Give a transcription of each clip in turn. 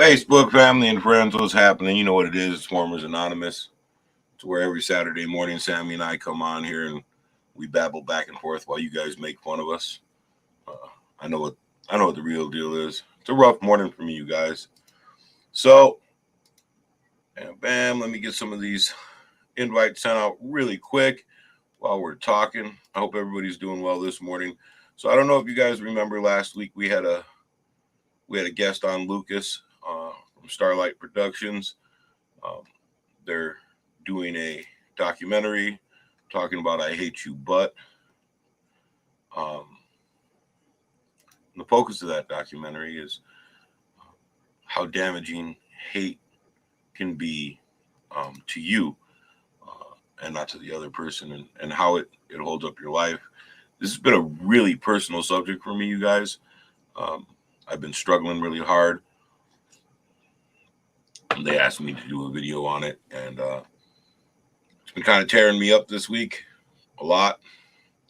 Facebook family and friends, what's happening? You know what it is. It's Swarmers Anonymous. It's where every Saturday morning, Sammy and I come on here and we babble back and forth while you guys make fun of us. Uh, I know what the real deal is. It's a rough morning for me, you guys. So, and bam, let me get some of these invites sent out really quick while we're talking. I hope everybody's doing well this morning. So I don't know if you guys remember last week we had a guest on, Lucas from Starlight Productions. They're doing a documentary talking about I Hate You But. The focus of that documentary is how damaging hate can be to you and not to the other person, and how it holds up your life. This has been a really personal subject for me, you guys. I've been struggling really hard. They asked me to do a video on it, and it's been kind of tearing me up this week a lot.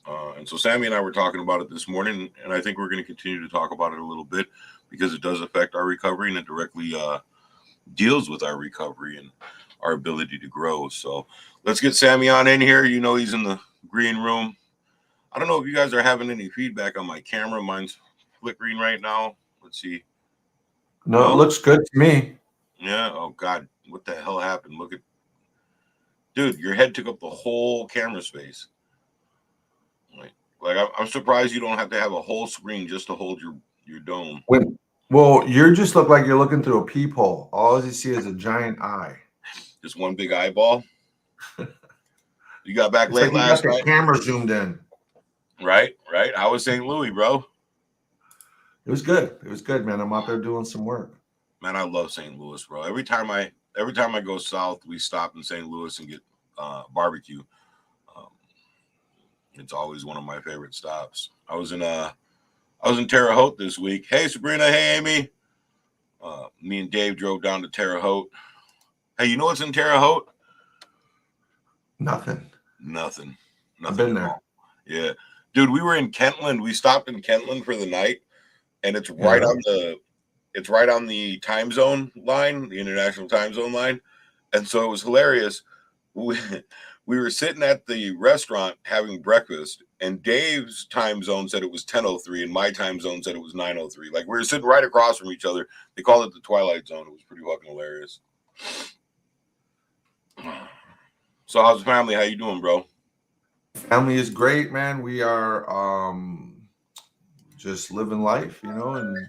And so Sammy and I were talking about it this morning, and I think we're going to continue to talk about it a little bit because it does affect our recovery, and it directly deals with our recovery and our ability to grow. So let's get Sammy on in here. You know, he's in the green room. I don't know if you guys are having any feedback on my camera. Mine's flickering right now. Let's see. No, it looks good to me. Yeah. Oh God, what the hell happened? Look at, dude, your head took up the whole camera space. Like I'm surprised you don't have to have a whole screen just to hold your dome. Well, you just look like you're looking through a peephole. All you see is a giant eye. Just one big eyeball. You got back late like last night. The camera zoomed in. Right. How was St. Louis, bro? It was good. It was good, man. I'm out there doing some work. Man, I love St. Louis, bro. Every time I go south, we stop in St. Louis and get barbecue. It's always one of my favorite stops. I was in Terre Haute this week. Hey, Sabrina. Hey, Amy. Me and Dave drove down to Terre Haute. Hey, you know what's in Terre Haute? Nothing. I've been there. Yeah, dude. We were in Kentland. We stopped in Kentland for the night, and it's right on the time zone line, the international time zone line. And so it was hilarious. We were sitting at the restaurant having breakfast, and Dave's time zone said it was 10:03, and my time zone said it was 9:03. Like, we were sitting right across from each other. They called it the Twilight Zone. It was pretty fucking hilarious. So how's the family? How you doing, bro? Family is great, man. We are just living life, you know, and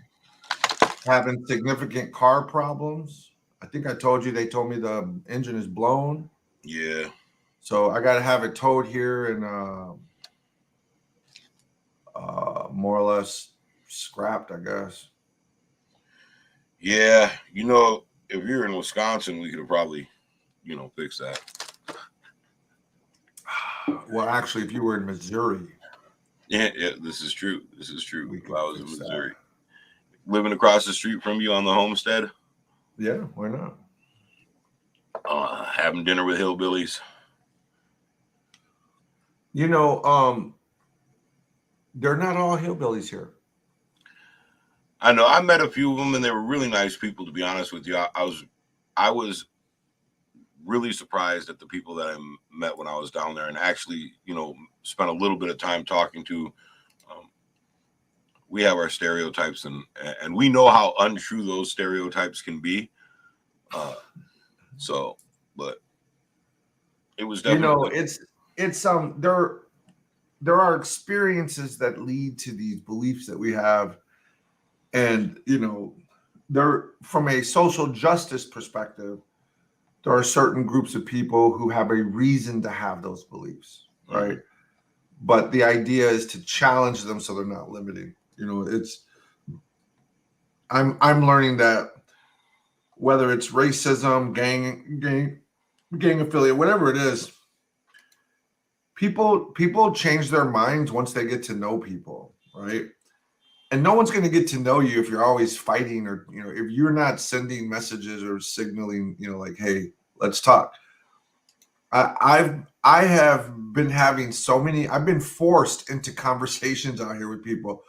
having significant car problems. I think I told you, they told me the engine is blown. Yeah. So I got to have it towed here and more or less scrapped, I guess. Yeah. You know, if you're in Wisconsin, we could have probably, fixed that. Well, actually, if you were in Missouri. Yeah, this is true. If I was in Missouri. Living across the street from you on the homestead? Yeah, why not? Having dinner with hillbillies. You know, they're not all hillbillies here. I know. I met a few of them, and they were really nice people, to be honest with you. I was really surprised at the people that I met when I was down there, and actually, spent a little bit of time talking to. We have our stereotypes, and we know how untrue those stereotypes can be. But it was definitely, it's there are experiences that lead to these beliefs that we have, and they're from a social justice perspective. There are certain groups of people who have a reason to have those beliefs, right? Mm-hmm. But the idea is to challenge them so they're not limiting. I'm learning that whether it's racism, gang affiliate, whatever it is, people change their minds once they get to know people, right? And no one's going to get to know you if you're always fighting, or if you're not sending messages or signaling, like, hey, let's talk. I have been having I've been forced into conversations out here with people.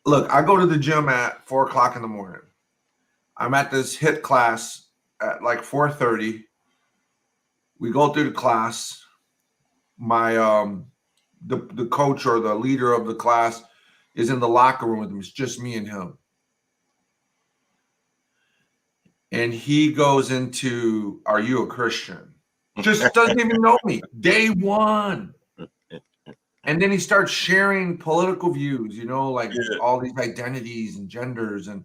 Look, I go to the gym at 4:00 in the morning. I'm at this HIT class at like 4:30. We go through the class. My the coach or the leader of the class is in the locker room with him. It's just me and him. And he goes into, "Are you a Christian?" Just doesn't even know me. Day one. And then he starts sharing political views, like all these identities and genders, and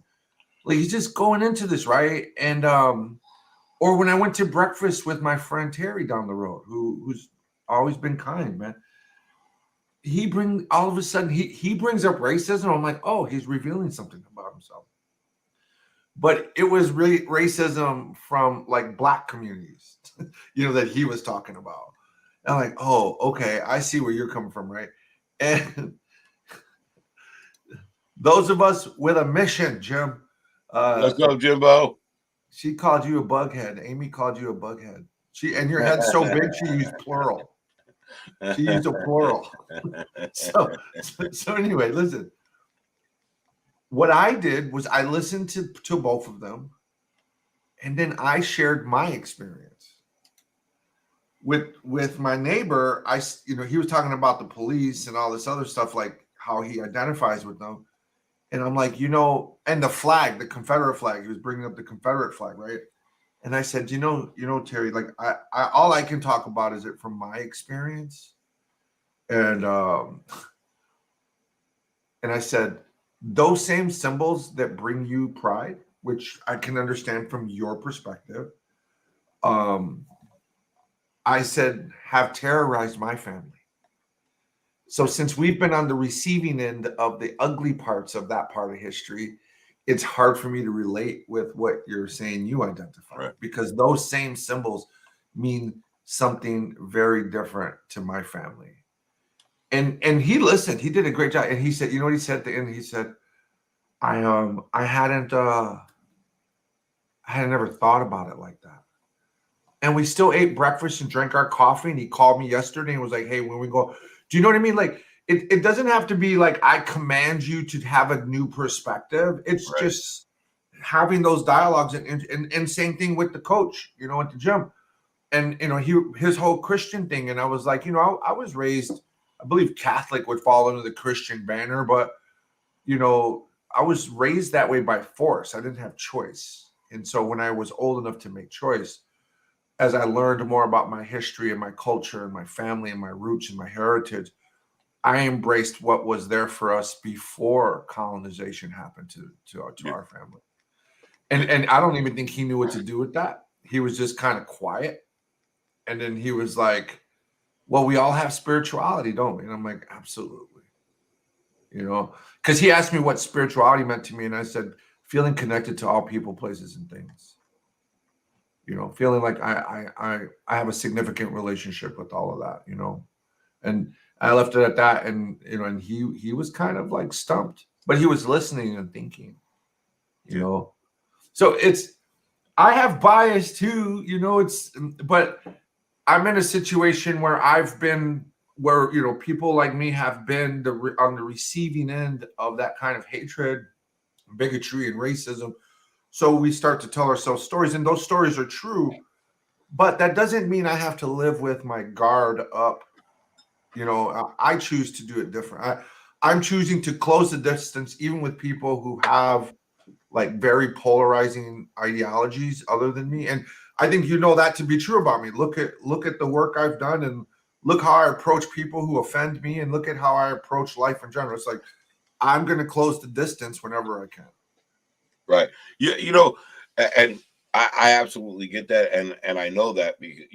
like he's just going into this, right? And or when I went to breakfast with my friend Terry down the road, who's always been kind, man. All of a sudden he brings up racism. I'm like, oh, he's revealing something about himself. But it was really racism from like Black communities, that he was talking about. And I'm like, oh, okay, I see where you're coming from, right? And those of us with a mission, Jim. Let's go, Jimbo. She called you a bughead. Amy called you a bughead. And your head's so big, she used plural. She used a plural. So anyway, listen. What I did was I listened to both of them, and then I shared my experience with my neighbor. He was talking about the police and all this other stuff, like how he identifies with them. And I'm like, and the flag, the Confederate flag, he was bringing up the Confederate flag, right? And I said, Terry, like I all I can talk about is it from my experience. And I said, those same symbols that bring you pride, which I can understand from your perspective, I said, have terrorized my family. So since we've been on the receiving end of the ugly parts of that part of history, it's hard for me to relate with what you're saying you identify, right? Because those same symbols mean something very different to my family. And he listened. He did a great job. And he said, what he said at the end? He said, I hadn't never thought about it like that. And we still ate breakfast and drank our coffee. And he called me yesterday and was like, hey, when we go, do you know what I mean? Like, it doesn't have to be like I command you to have a new perspective. It's right. Just having those dialogues and same thing with the coach, at the gym. And, his whole Christian thing. And I was like, I was raised, I believe Catholic would fall under the Christian banner, but, I was raised that way by force. I didn't have choice. And so when I was old enough to make choice, as I learned more about my history and my culture and my family and my roots and my heritage, I embraced what was there for us before colonization happened to our family. And I don't even think he knew what to do with that. He was just kind of quiet. And then he was like, well, we all have spirituality, don't we? And I'm like, absolutely. Because he asked me what spirituality meant to me. And I said, feeling connected to all people, places, and things. Feeling like I have a significant relationship with all of that, and I left it at that. And, and he was kind of like stumped, but he was listening and thinking, so I have bias too, but I'm in a situation where people like me have been on the receiving end of that kind of hatred, bigotry, and racism. So we start to tell ourselves stories, and those stories are true, but that doesn't mean I have to live with my guard up. I choose to do it different. I'm choosing to close the distance, even with people who have like very polarizing ideologies other than me. And I think that to be true about me. Look at the work I've done, and look how I approach people who offend me, and look at how I approach life in general. It's like I'm going to close the distance whenever I can. Right. And I absolutely get that. And I know that because,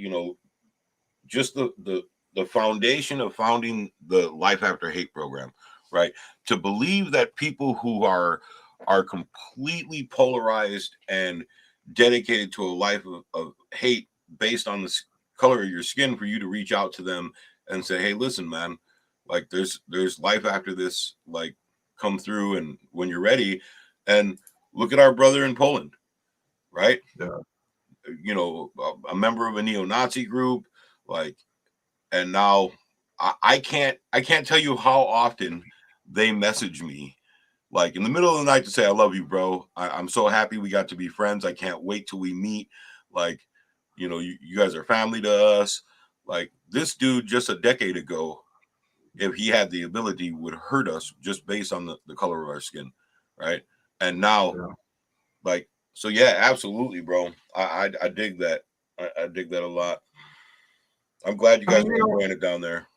just the foundation of founding the Life After Hate program, right? To believe that people who are completely polarized and dedicated to a life of hate based on the color of your skin, for you to reach out to them and say, hey, listen, man, like there's life after this, like come through, and when you're ready. And look at our brother in Poland, right? Yeah. A member of a neo-Nazi group, like, and now I can't tell you how often they message me like in the middle of the night to say, I love you, bro. I'm so happy we got to be friends. I can't wait till we meet. Like, you guys are family to us. Like this dude just a decade ago, if he had the ability, would hurt us just based on the color of our skin. Right. And now, Yeah. like, so yeah, absolutely, bro. I dig that. I dig that a lot. I'm glad you guys are enjoying it down there.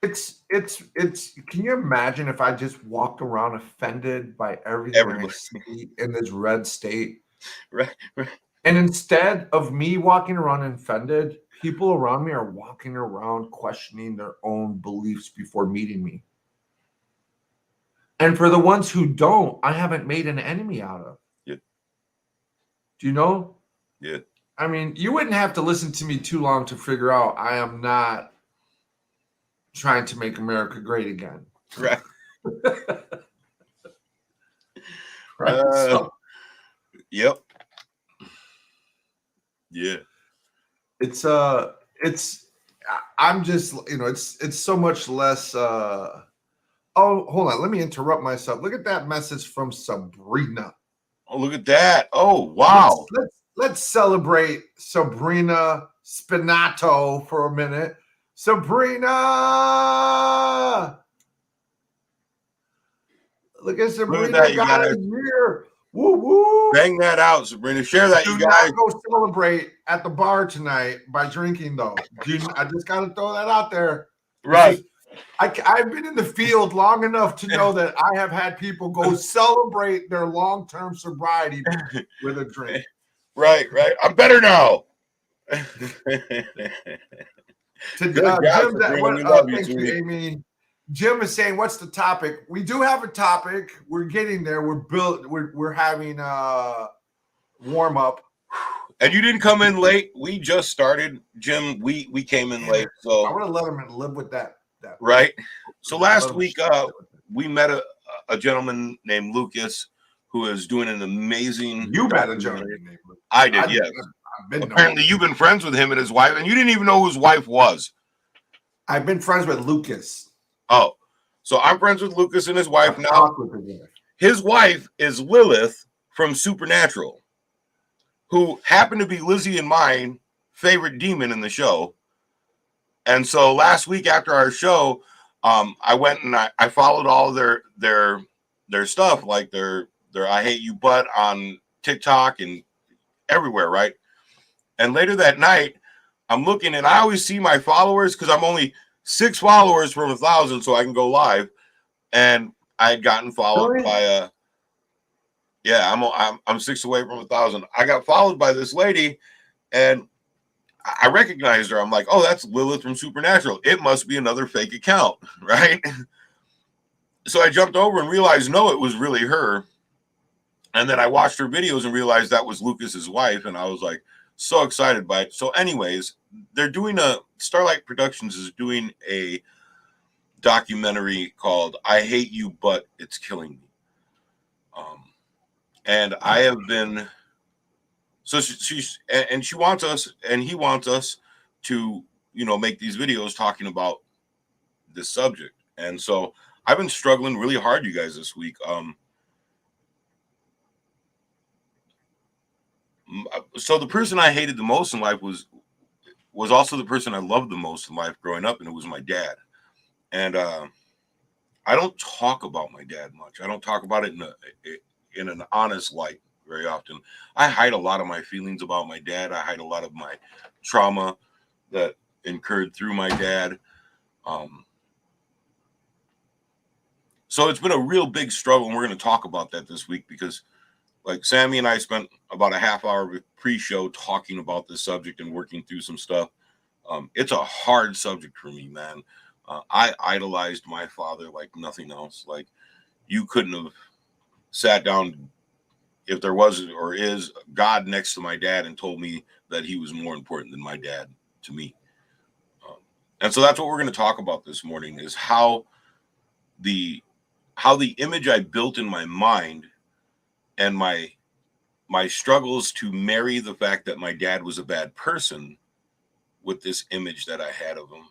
It's. Can you imagine if I just walked around offended by everything I see in this red state? Right. And instead of me walking around offended, people around me are walking around questioning their own beliefs before meeting me. And for the ones who don't, I haven't made an enemy out of. Yeah. Do you know? Yeah. I mean, you wouldn't have to listen to me too long to figure out I am not trying to make America great again. Right. Right. Yep. Yeah. I'm just, it's so much less. Oh, hold on. Let me interrupt myself. Look at that message from Sabrina. Oh, look at that. Oh, wow. Let's celebrate Sabrina Spinato for a minute. Sabrina! Look at Sabrina. Look at that, you guys. Here. Woo woo. Bang that out, Sabrina. Share that, you guys. Go celebrate at the bar tonight by drinking, though. I just got to throw that out there. Right. I've been in the field long enough to know that I have had people go celebrate their long-term sobriety with a drink. Right. I'm better now. Thank you, Amy. Jim is saying, "What's the topic?" We do have a topic. We're getting there. We're having a warm up. And you didn't come in late. We just started, Jim. We came in late, so I want to let him live with that. Right. So last week, we met a gentleman named Lucas who is doing an amazing. You met a gentleman named Lucas. I did, yes. Apparently, you've been friends with him and his wife, and you didn't even know who his wife was. I've been friends with Lucas. Oh, so I'm friends with Lucas and his wife now. His wife is Lilith from Supernatural, who happened to be Lizzie and mine favorite demon in the show. And so last week after our show, I went and I followed all their stuff, like their I Hate You Butt on TikTok and everywhere, right? And later that night, I'm looking and I always see my followers because I'm only 6 followers from 1,000, so I can go live. And I had gotten followed by I'm 6 away from 1,000. I got followed by this lady, and I recognized her. I'm like, oh, that's Lilith from Supernatural. It must be another fake account, right? So I jumped over and realized, no, it was really her. And then I watched her videos and realized that was Lucas's wife. And I was like, so excited by it. So anyways, they're doing Starlight Productions is doing a documentary called I Hate You, But It's Killing Me. And I have been... So she wants us, and he wants us to, make these videos talking about this subject. And so I've been struggling really hard, you guys, this week. So the person I hated the most in life was also the person I loved the most in life growing up, and it was my dad. And I don't talk about my dad much. I don't talk about it in an honest light very often. I hide a lot of my feelings about my dad. I hide a lot of my trauma that incurred through my dad. So it's been a real big struggle, and we're going to talk about that this week because, like, Sammy and I spent about a half hour pre-show talking about this subject and working through some stuff. It's a hard subject for me, man. I idolized my father like nothing else. Like, you couldn't have sat down if there was or is God next to my dad and told me that he was more important than my dad to me. And so that's what we're going to talk about this morning, is how the image I built in my mind and my struggles to marry the fact that my dad was a bad person with this image that I had of him.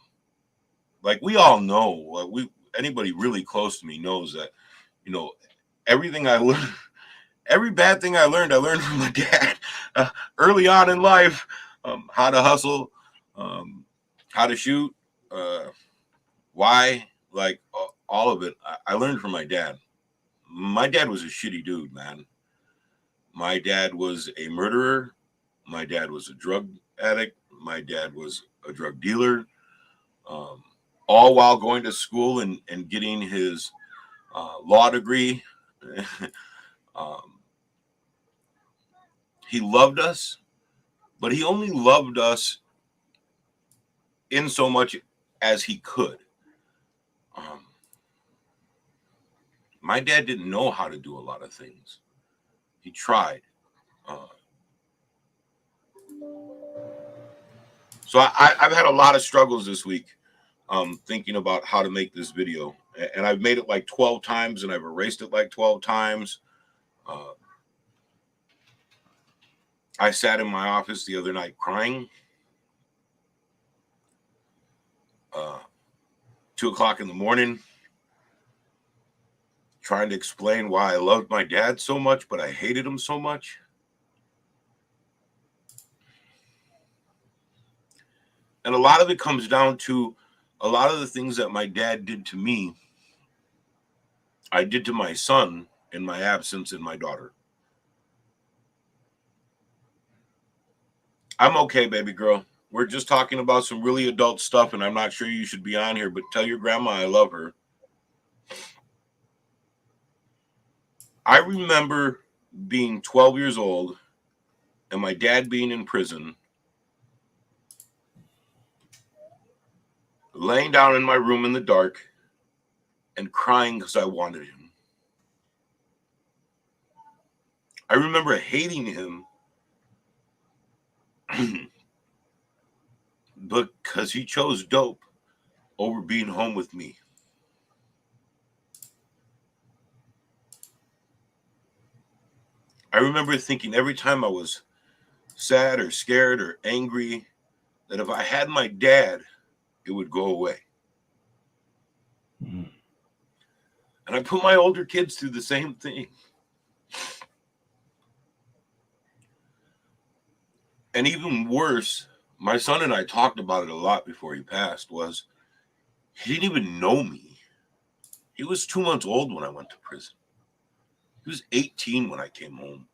Like, we all know, anybody really close to me knows that, everything I learned, every bad thing I learned from my dad early on in life. How to hustle, how to shoot, why, like all of it. I learned from my dad. My dad was a shitty dude, man. My dad was a murderer. My dad was a drug addict. My dad was a drug dealer. All while going to school and getting his law degree. He loved us, but he only loved us in so much as he could. My dad didn't know how to do a lot of things. He tried. So I've had a lot of struggles this week thinking about how to make this video. And I've made it like 12 times and I've erased it like 12 times. I sat in my office the other night crying. 2 o'clock in the morning, trying to explain why I loved my dad so much, but I hated him so much. And a lot of it comes down to a lot of the things that my dad did to me, I did to my son in my absence and my daughter. I'm okay, baby girl. We're just talking about some really adult stuff, and I'm not sure you should be on here, but tell your grandma I love her. I remember being 12 years old and my dad being in prison, laying down in my room in the dark and crying because I wanted him. I remember hating him because he chose dope over being home with me. I remember thinking every time I was sad or scared or angry that if I had my dad, it would go away. Mm-hmm. And I put my older kids through the same thing. And even worse, my son and I talked about it a lot before he passed, was he didn't even know me. He was 2 months old when I went to prison. He was 18 when I came home.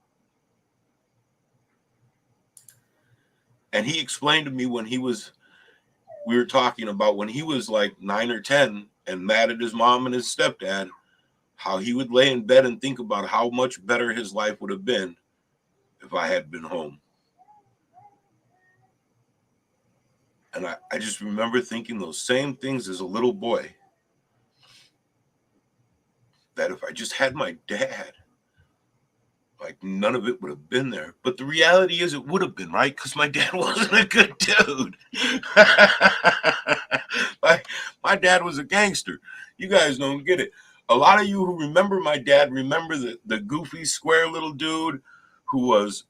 And he explained to me when we were talking about when he was like 9 or 10 and mad at his mom and his stepdad, how he would lay in bed and think about how much better his life would have been if I had been home. And I just remember thinking those same things as a little boy. That if I just had my dad, like none of it would have been there. But the reality is it would have been, right? Because my dad wasn't a good dude. my dad was a gangster. You guys don't get it. A lot of you who remember my dad remember the goofy, square little dude who was,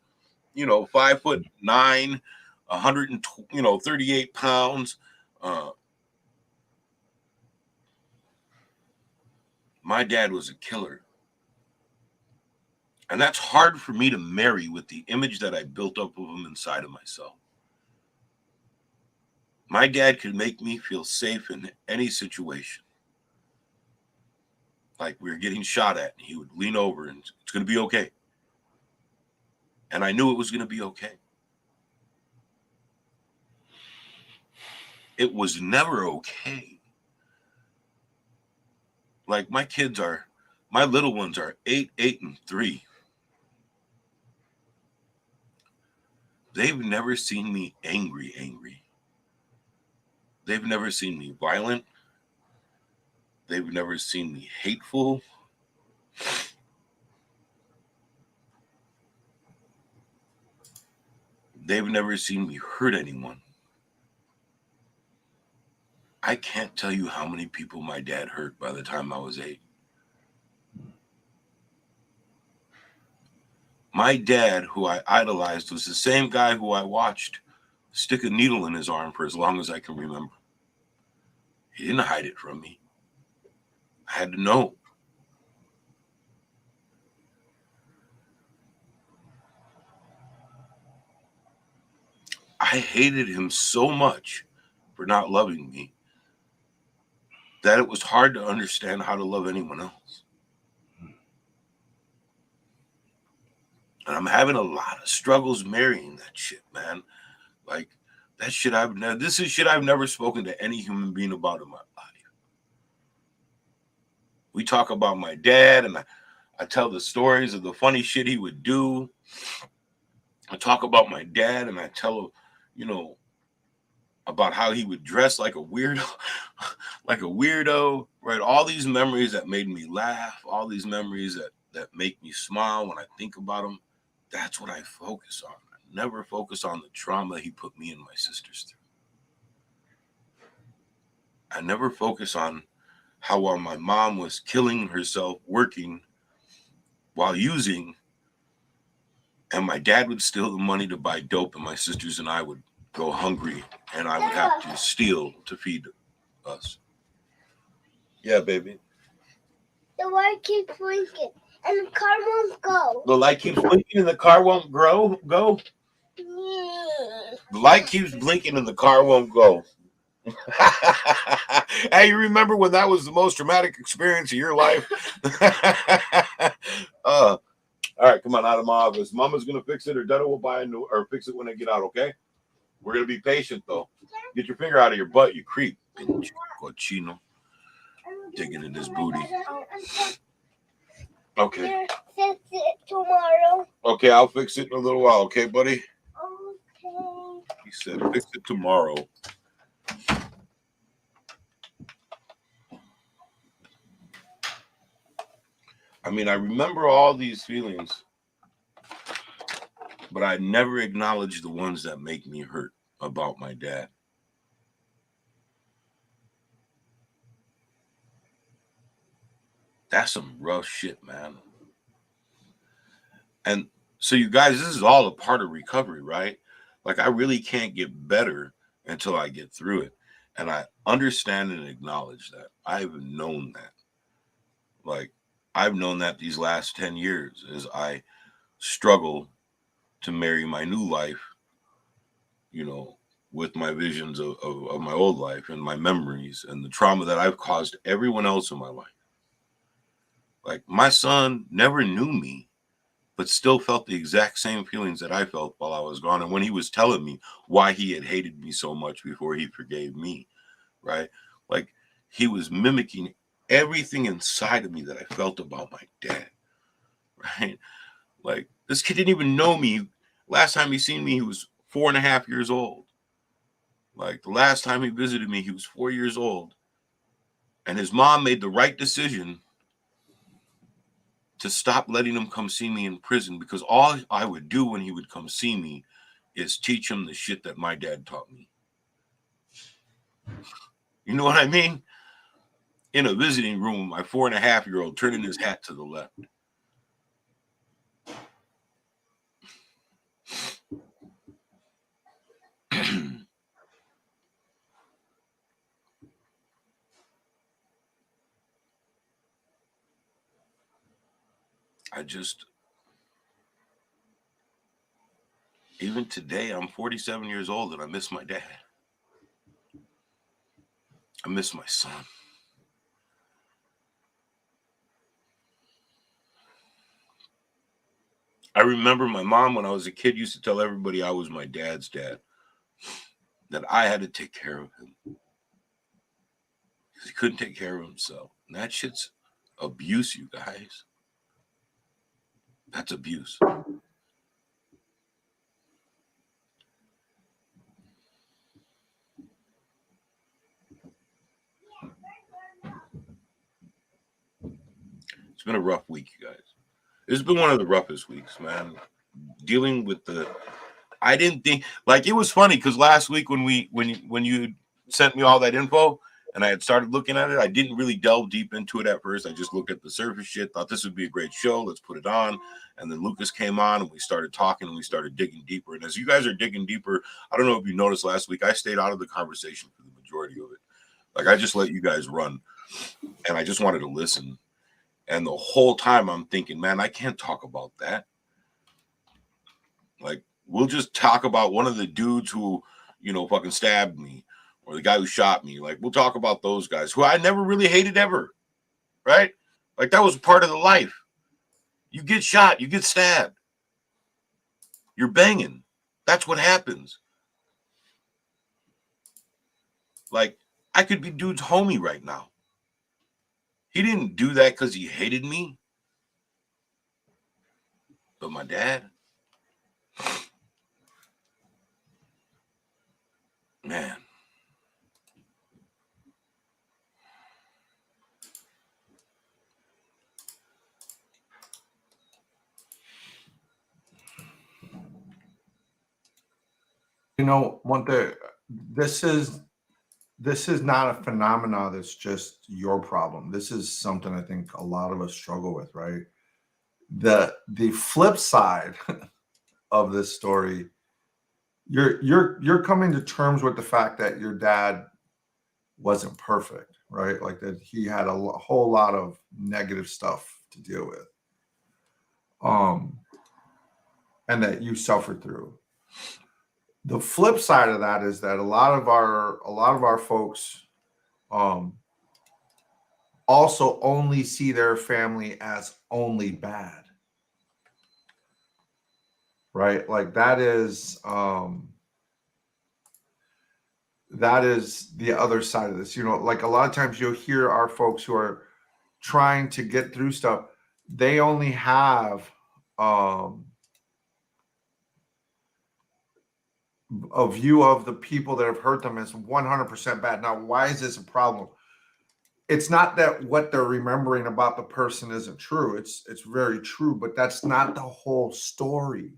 5'9", 38 pounds. My dad was a killer. And that's hard for me to marry with the image that I built up of him inside of myself. My dad could make me feel safe in any situation. Like we were getting shot at, and he would lean over and it's going to be okay. And I knew it was going to be okay. It was never okay. Like my little ones are 8, 8, and 3. They've never seen me angry. They've never seen me violent. They've never seen me hateful. They've never seen me hurt anyone. I can't tell you how many people my dad hurt by the time I was 8. My dad, who I idolized, was the same guy who I watched stick a needle in his arm for as long as I can remember. He didn't hide it from me. I had to know. I hated him so much for not loving me that it was hard to understand how to love anyone else. And I'm having a lot of struggles marrying that shit, man. Like, that shit this is shit I've never spoken to any human being about in my life. We talk about my dad, and I tell the stories of the funny shit he would do. I talk about my dad, and I tell, you know, about how he would dress like a weirdo, right? All these memories that made me laugh, all these memories that make me smile when I think about them. That's what I focus on. I never focus on the trauma he put me and my sisters through. I never focus on how while my mom was killing herself working while using, and my dad would steal the money to buy dope, and my sisters and I would go hungry, and I would have to steal to feed us. Yeah, baby. The light keeps blinking, and the car won't go. The light keeps blinking and the car won't go? Yeah. The light keeps blinking and the car won't go. Hey, you remember when that was the most traumatic experience of your life? All right, come on out of my office. Mama's gonna fix it, or Dada will buy a new, or fix it when I get out. Okay, we're gonna be patient though. Get your finger out of your butt, you creep. Cochino. Digging in his booty. Okay. Fix it tomorrow. Okay, I'll fix it in a little while. Okay, buddy. Okay. He said, fix it tomorrow. I mean, I remember all these feelings, but I never acknowledged the ones that make me hurt about my dad. That's some rough shit, man. And so, you guys, this is all a part of recovery, right? Like, I really can't get better until I get through it. And I understand and acknowledge that. I've known that. Like, I've known that these last 10 years as I struggle to marry my new life, you know, with my visions of my old life and my memories and the trauma that I've caused everyone else in my life. Like, my son never knew me, but still felt the exact same feelings that I felt while I was gone. And when he was telling me why he had hated me so much before he forgave me, right? Like, he was mimicking everything inside of me that I felt about my dad, right? Like, this kid didn't even know me. Last time he seen me, he was 4.5 years old. Like, the last time he visited me, he was 4 years old. And his mom made the right decision to stop letting him come see me in prison, because all I would do when he would come see me is teach him the shit that my dad taught me. You know what I mean? In a visiting room, my 4.5-year-old turning his hat to the left. Even today, I'm 47 years old and I miss my dad. I miss my son. I remember my mom, when I was a kid, used to tell everybody I was my dad's dad, that I had to take care of him because he couldn't take care of himself. And that shit's abuse, you guys. That's abuse. It's been a rough week, you guys. It's been one of the roughest weeks, man. Dealing with I didn't think, like, it was funny because last week when you sent me all that info and I had started looking at it, I didn't really delve deep into it at first. I just looked at the surface shit, thought this would be a great show. Let's put it on. And then Lucas came on and we started talking and we started digging deeper. And as you guys are digging deeper, I don't know if you noticed last week, I stayed out of the conversation for the majority of it. Like, I just let you guys run and I just wanted to listen. And the whole time I'm thinking, man, I can't talk about that. Like, We'll just talk about one of the dudes who, fucking stabbed me, or the guy who shot me. Like, we'll talk about those guys who I never really hated ever, right? Like, that was part of the life. You get shot, you get stabbed, you're banging. That's what happens. Like, I could be dude's homie right now. He didn't do that because he hated me. But my dad, man. One thing, this is not a phenomenon that's just your problem. This is something I think a lot of us struggle with, right? The flip side of this story, you're coming to terms with the fact that your dad wasn't perfect, right? Like that he had a whole lot of negative stuff to deal with, and that you suffered through. The flip side of that is that a lot of our folks also only see their family as only bad, right? Like that is the other side of this. Like a lot of times you'll hear our folks who are trying to get through stuff, they only have a view of the people that have hurt them as 100% bad. Now, why is this a problem? It's not that what they're remembering about the person isn't true. It's very true, but that's not the whole story.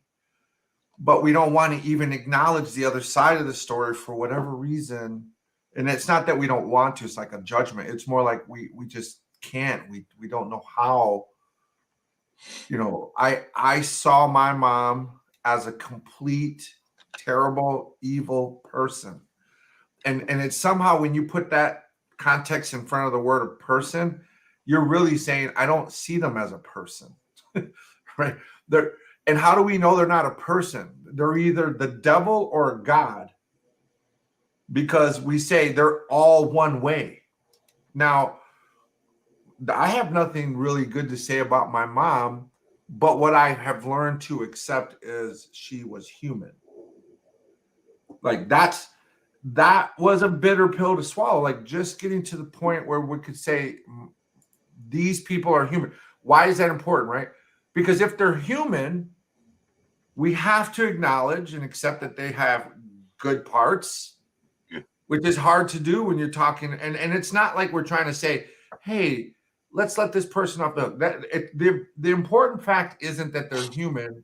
But we don't want to even acknowledge the other side of the story for whatever reason. And it's not that we don't want to. It's like a judgment. It's more like we just can't. We don't know how. I saw my mom as a complete terrible, evil person. And it's somehow when you put that context in front of the word person, you're really saying, I don't see them as a person, right? And how do we know they're not a person? They're either the devil or God, because we say they're all one way. Now, I have nothing really good to say about my mom, but what I have learned to accept is she was human. Like that was a bitter pill to swallow. Like just getting to the point where we could say these people are human. Why is that important, right? Because if they're human, we have to acknowledge and accept that they have good parts, which is hard to do when you're talking. And it's not like we're trying to say, hey, let's let this person off the hook. The important fact isn't that they're human.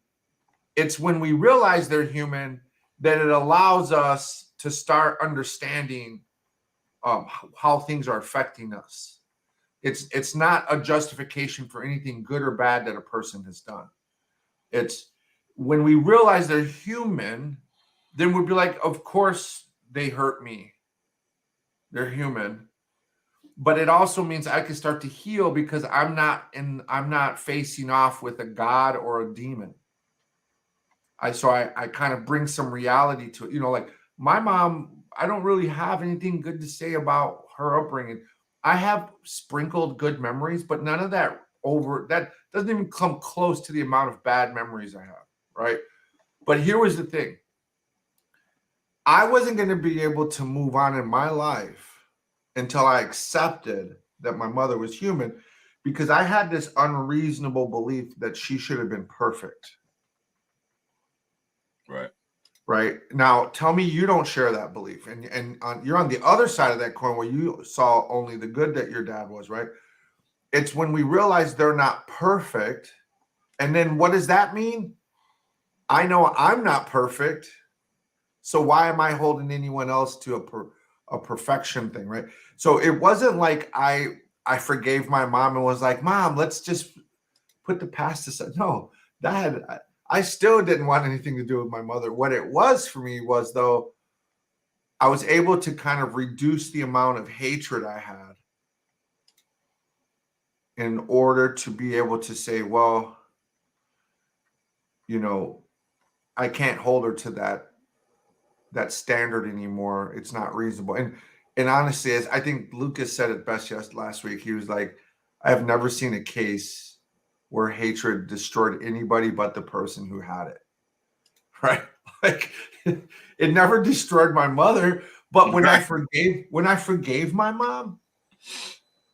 It's when we realize they're human that it allows us to start understanding how things are affecting us. It's not a justification for anything good or bad that a person has done. It's when we realize they're human, then we'd be like, of course they hurt me. They're human. But it also means I can start to heal because I'm not facing off with a God or a demon. I kind of bring some reality to it. Like my mom, I don't really have anything good to say about her upbringing. I have sprinkled good memories, but none of that doesn't even come close to the amount of bad memories I have, right? But here was the thing. I wasn't going to be able to move on in my life until I accepted that my mother was human, because I had this unreasonable belief that she should have been perfect. Right. Now, tell me you don't share that belief. And you're on the other side of that coin where you saw only the good that your dad was, right? It's when we realize they're not perfect. And then what does that mean? I know I'm not perfect. So why am I holding anyone else to a perfection thing, right? So it wasn't like I forgave my mom and was like, Mom, let's just put the past aside. No, Dad, I still didn't want anything to do with my mother. What it was for me was, though, I was able to kind of reduce the amount of hatred I had in order to be able to say, well, I can't hold her to that standard anymore. It's not reasonable. And honestly, as I think Lucas said it best last week, he was like, I have never seen a case where hatred destroyed anybody but the person who had it. Right? Like it never destroyed my mother, but when I forgave my mom,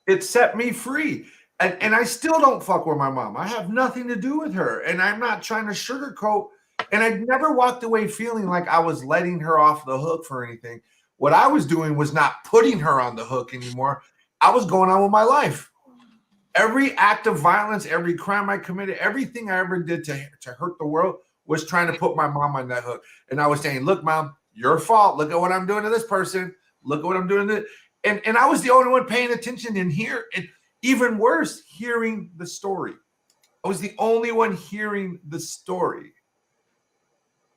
it set me free. And I still don't fuck with my mom. I have nothing to do with her. And I'm not trying to sugarcoat. And I never walked away feeling like I was letting her off the hook for anything. What I was doing was not putting her on the hook anymore. I was going on with my life. Every act of violence, every crime I committed, everything I ever did to hurt the world was trying to put my mom on that hook. And I was saying, look, mom, your fault. Look at what I'm doing to this person. Look at what I'm doing to and I was the only one paying attention in here. And even worse, hearing the story. I was the only one hearing the story.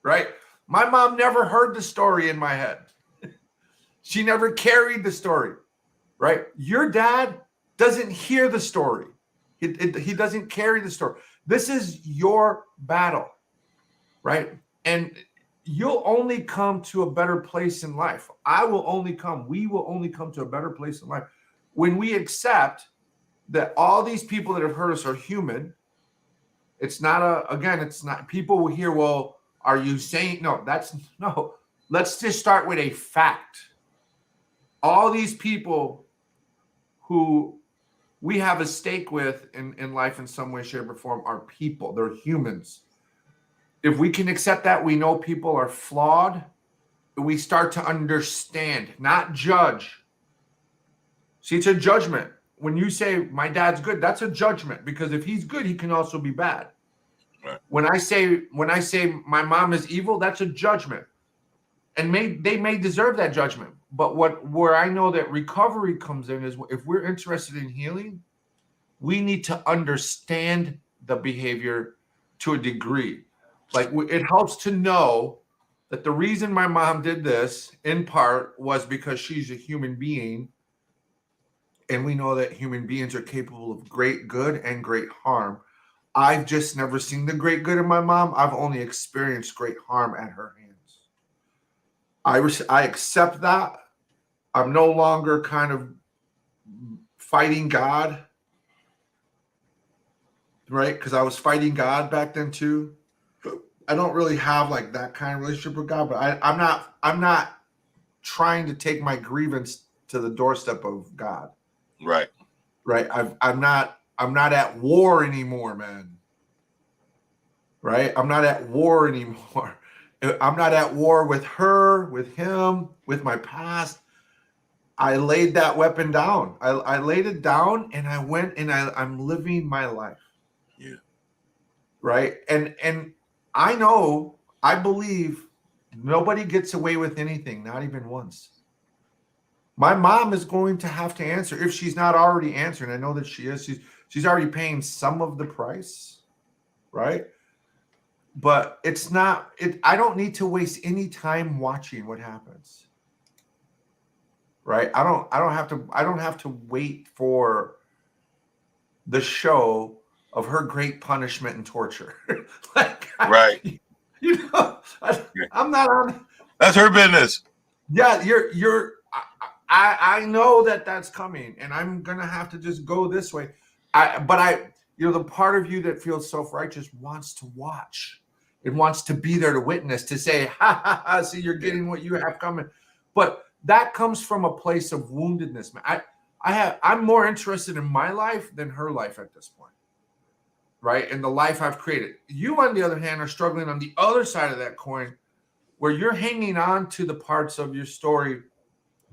Right? My mom never heard the story in my head. She never carried the story. Right? Your dad doesn't hear the story. He doesn't carry the story. This is your battle. Right? And you'll only come to a better place in life. We will only come to a better place in life when we accept that all these people that have hurt us are human. It's not it's not people will hear, well, are you saying no? Let's just start with a fact. All these people who we have a stake with in life in some way, shape, or form are people. They're humans. If we can accept that, we know people are flawed. We start to understand, not judge. See, it's a judgment. When you say my dad's good, that's a judgment, because if he's good, he can also be bad. Right. When I say my mom is evil, that's a judgment. And they may deserve that judgment. But where I know that recovery comes in is if we're interested in healing, we need to understand the behavior to a degree. Like it helps to know that the reason my mom did this in part was because she's a human being. And we know that human beings are capable of great good and great harm. I've just never seen the great good in my mom. I've only experienced great harm at her hands. I accept that. I'm no longer kind of fighting God, right? Because I was fighting God back then too. I don't really have like that kind of relationship with God, but I'm not trying to take my grievance to the doorstep of God. Right. Right. I'm not at war anymore, man. Right. I'm not at war anymore. I'm not at war with her, with him, with my past. I laid that weapon down. I laid it down and I went and I'm living my life. Yeah. Right. And I believe nobody gets away with anything, not even once. My mom is going to have to answer if she's not already answering. I know that she is. She's already paying some of the price, right? But it's not. I don't need to waste any time watching what happens, right? I don't have to wait for the show of her great punishment and torture. Right. I'm not on. That's her business. Yeah, I know that that's coming, and I'm gonna have to just go this way. The part of you that feels self-righteous wants to watch. It wants to be there to witness, to say, ha ha ha, see, you're getting what you have coming. But that comes from a place of woundedness, man. I'm more interested in my life than her life at this point. Right? And the life I've created. You, on the other hand, are struggling on the other side of that coin, where you're hanging on to the parts of your story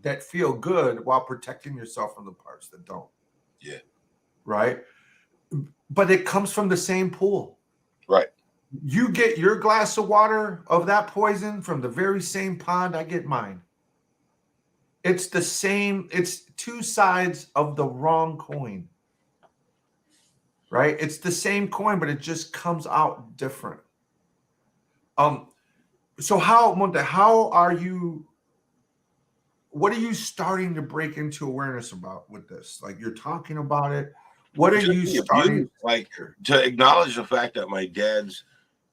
that feel good while protecting yourself from the parts that don't. Yeah. Right? But it comes from the same pool. Right. You get your glass of water of that poison from the very same pond I get mine. It's the same. It's two sides of the wrong coin. Right? It's the same coin, but it just comes out different. So how are you? What are you starting to break into awareness about with this? Like, you're talking about it. What are you starting? Like, to acknowledge the fact that my dad's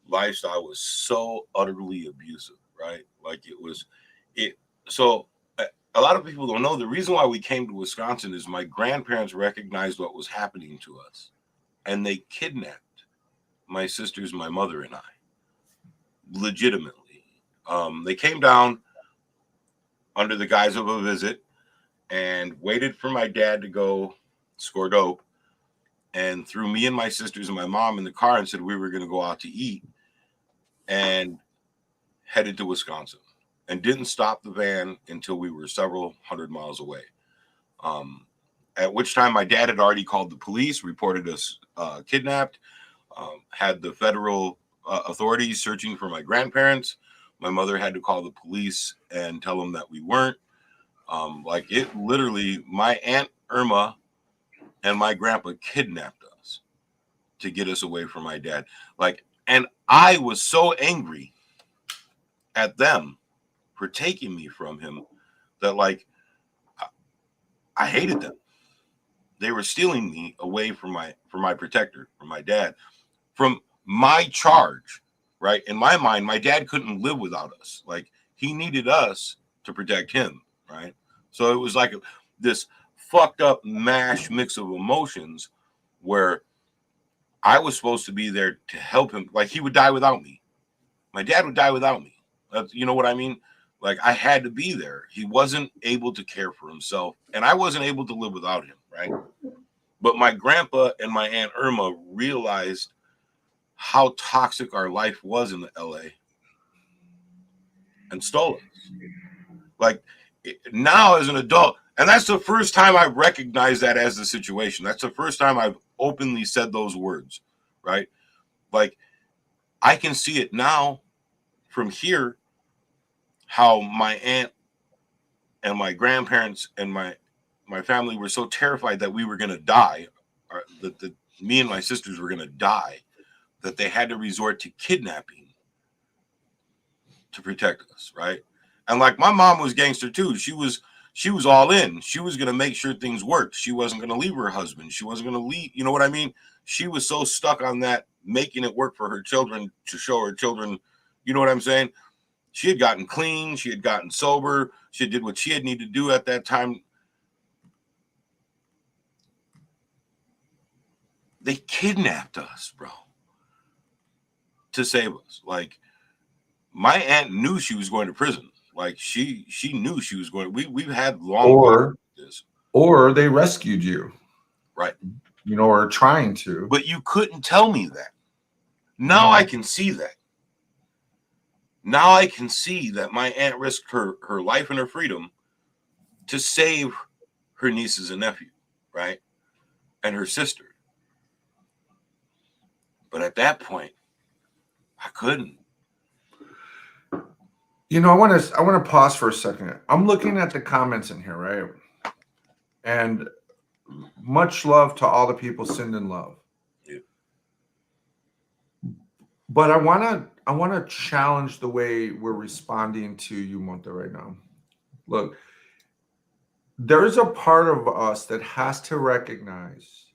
lifestyle was so utterly abusive, right? Like it. So a lot of people don't know the reason why we came to Wisconsin is my grandparents recognized what was happening to us, and they kidnapped my sisters, my mother, and I. Legitimately, they came down under the guise of a visit and waited for my dad to go score dope, and threw me and my sisters and my mom in the car and said we were going to go out to eat, and headed to Wisconsin, and didn't stop the van until we were several hundred miles away. At which time my dad had already called the police, reported us kidnapped, had the federal authorities searching for my grandparents. My mother had to call the police and tell them that we weren't. Like it literally, my Aunt Irma and my grandpa kidnapped us to get us away from my dad. Like, and I was so angry at them for taking me from him that like I hated them. They were stealing me away from my protector, from my dad, from my charge, right? In my mind, my dad couldn't live without us. Like he needed us to protect him, right? So it was like this fucked up mash mix of emotions where I was supposed to be there to help him. Like he would die without me. My dad would die without me. You know what I mean? Like I had to be there. He wasn't able to care for himself, and I wasn't able to live without him, right? But my grandpa and my Aunt Irma realized how toxic our life was in the LA and stole us. Like now as an adult, and that's the first time I recognize that as the situation. That's the first time I've openly said those words, right? Like I can see it now from here, how my aunt and my grandparents and my family were so terrified that we were going to die, or that me and my sisters were going to die, that they had to resort to kidnapping to protect us, right? And like my mom was gangster too. She was all in. She was going to make sure things worked. She wasn't going to leave her husband. She wasn't going to leave. You know what I mean? She was so stuck on that, making it work for her children, to show her children, you know what I'm saying? She had gotten clean. She had gotten sober. She did what she had needed to do at that time. They kidnapped us, bro, to save us. Like my aunt knew she was going to prison. Like she knew she was going. We've had long or they rescued you, right? You know, or trying to. But you couldn't tell me that. Now I can see that. Now I can see that my aunt risked her life and her freedom to save her nieces and nephew, right, and her sister. But at that point, I couldn't. You know, I want to pause for a second. I'm looking at the comments in here, right? And much love to all the people sending love. Yeah. But I want to challenge the way we're responding to you, Monta, right now. Look, there's a part of us that has to recognize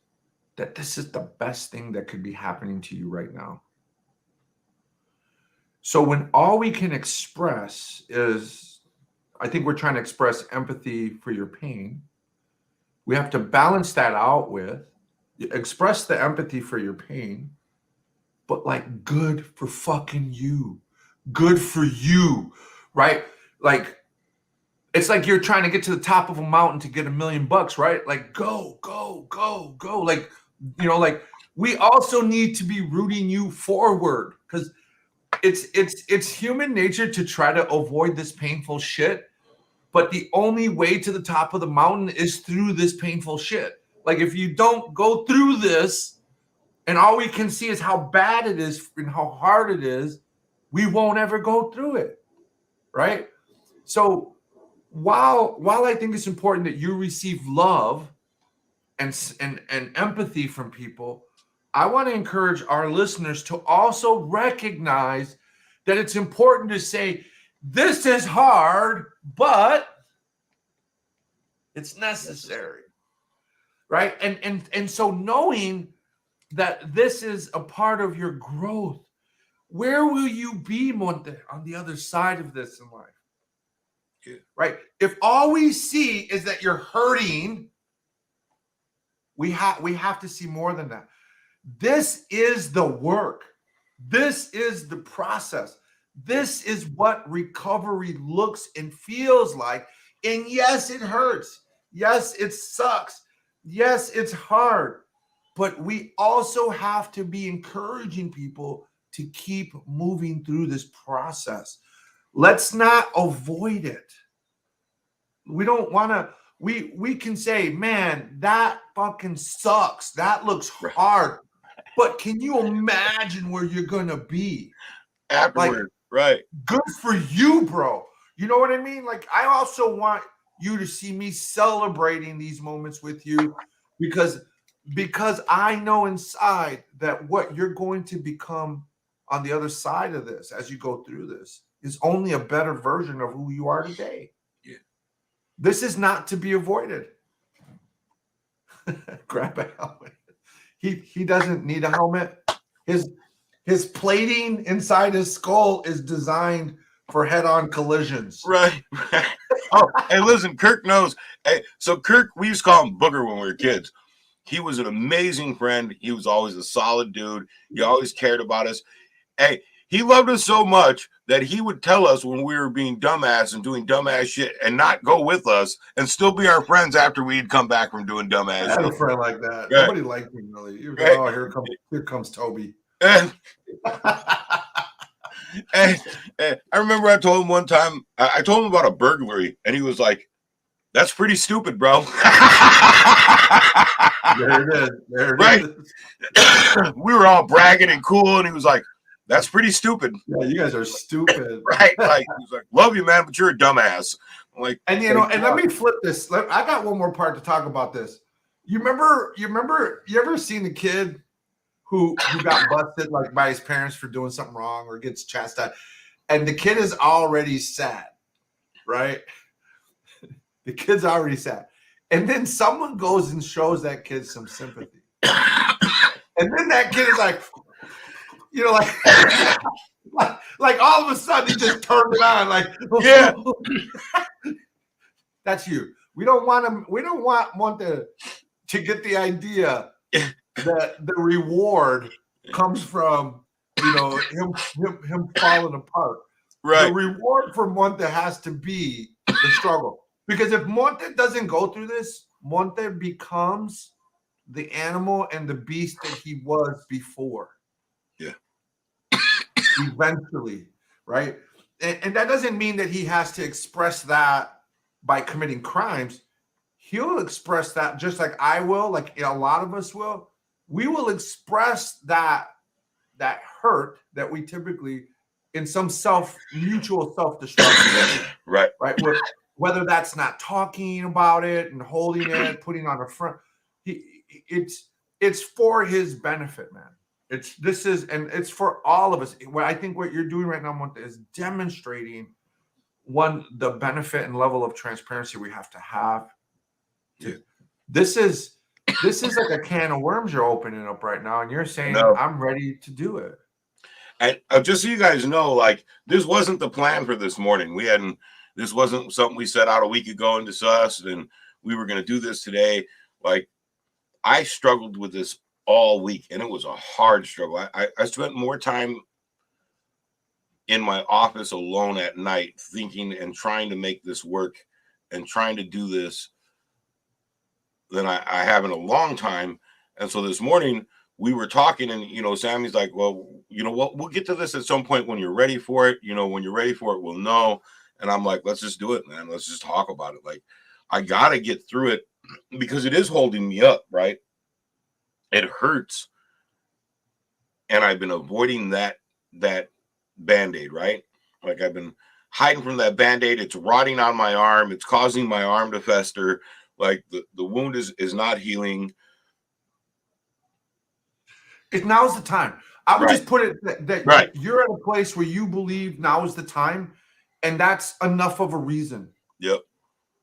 that this is the best thing that could be happening to you right now. So when all we can express is, I think we're trying to express empathy for your pain. We have to balance that out with express the empathy for your pain, but like good for fucking you. Good for you, right? Like it's like you're trying to get to the top of a mountain to get $1 million, right? Like go. Like, you know, like we also need to be rooting you forward because it's human nature to try to avoid this painful shit. But the only way to the top of the mountain is through this painful shit. Like if you don't go through this and all we can see is how bad it is and how hard it is, we won't ever go through it, right? So while I think it's important that you receive love and empathy from people, I want to encourage our listeners to also recognize that it's important to say, this is hard, but it's necessary, right? And so knowing that this is a part of your growth, where will you be, Monte, on the other side of this in life? Yeah. Right? If all we see is that you're hurting, we have to see more than that. This is the work. This is the process. This is what recovery looks and feels like. And yes, it hurts. Yes, it sucks. Yes, it's hard. But we also have to be encouraging people to keep moving through this process. Let's not avoid it. We don't want to, we can say, man, that fucking sucks. That looks hard. But can you imagine where you're going to be? Afterward, right. Good for you, bro. You know what I mean? Like, I also want you to see me celebrating these moments with you because I know inside that what you're going to become on the other side of this as you go through this is only a better version of who you are today. Yeah. This is not to be avoided. Grab a helmet. He doesn't need a helmet. His plating inside his skull is designed for head-on collisions. Right. Oh, hey, listen, Kirk knows. Hey, so Kirk, we used to call him Booger when we were kids. He was an amazing friend. He was always a solid dude. He always cared about us. Hey, he loved us so much that he would tell us when we were being dumbass and doing dumbass shit and not go with us and still be our friends after we'd come back from doing dumbass shit. I had a friend like that. Right. Nobody liked him really. He was like, oh, here comes Toby. And I remember I told him one time, I told him about a burglary, and he was like, that's pretty stupid, bro. There it is. There it right. is. We were all bragging and cool, and he was like, that's pretty stupid. Yeah, you guys are stupid. Right. Like, he was like, love you, man, but you're a dumbass. I'm like, and you know, and let me flip this. I got one more part to talk about this. You ever seen a kid who got busted like by his parents for doing something wrong or gets chastised, and the kid is already sad, right? The kid's already sad. And then someone goes and shows that kid some sympathy. And then that kid is like, you know, like all of a sudden he just turned it on, like, yeah. That's you. We don't want to get the idea that the reward comes from, you know, him falling apart. Right. The reward for Monte has to be the struggle. Because if Monte doesn't go through this, Monte becomes the animal and the beast that he was before. Yeah. Eventually, right? And that doesn't mean that he has to express that by committing crimes. He'll express that just like I will, like a lot of us will. We will express that hurt that we typically in some mutual self-destruction. Right. Right. Whether that's not talking about it and holding it, putting on a front, it's for his benefit, man. It's for all of us. What I think what you're doing right now, Monte, is demonstrating the benefit and level of transparency we have to have. Yeah. This is like a can of worms you're opening up right now, and you're saying, no. I'm ready to do it. And just so you guys know, like, this wasn't the plan for this morning. This wasn't something we set out a week ago and discussed, and we were going to do this today. Like, I struggled with this all week, and it was a hard struggle. I spent more time in my office alone at night thinking and trying to make this work and trying to do this than I have in a long time. And so this morning we were talking, and, you know, Sammy's like, well, you know what, we'll get to this at some point when you're ready for it. You know, when you're ready for it, we'll know. And I'm like, let's just do it, man. Let's just talk about it. Like, I got to get through it because it is holding me up, right? It hurts. And I've been avoiding that Band-Aid, right? Like, I've been hiding from that Band-Aid. It's rotting on my arm. It's causing my arm to fester. Like, the wound is not healing. Now's the time. I would Right. just put it that Right. You're at a place where you believe now is the time, and that's enough of a reason. Yep.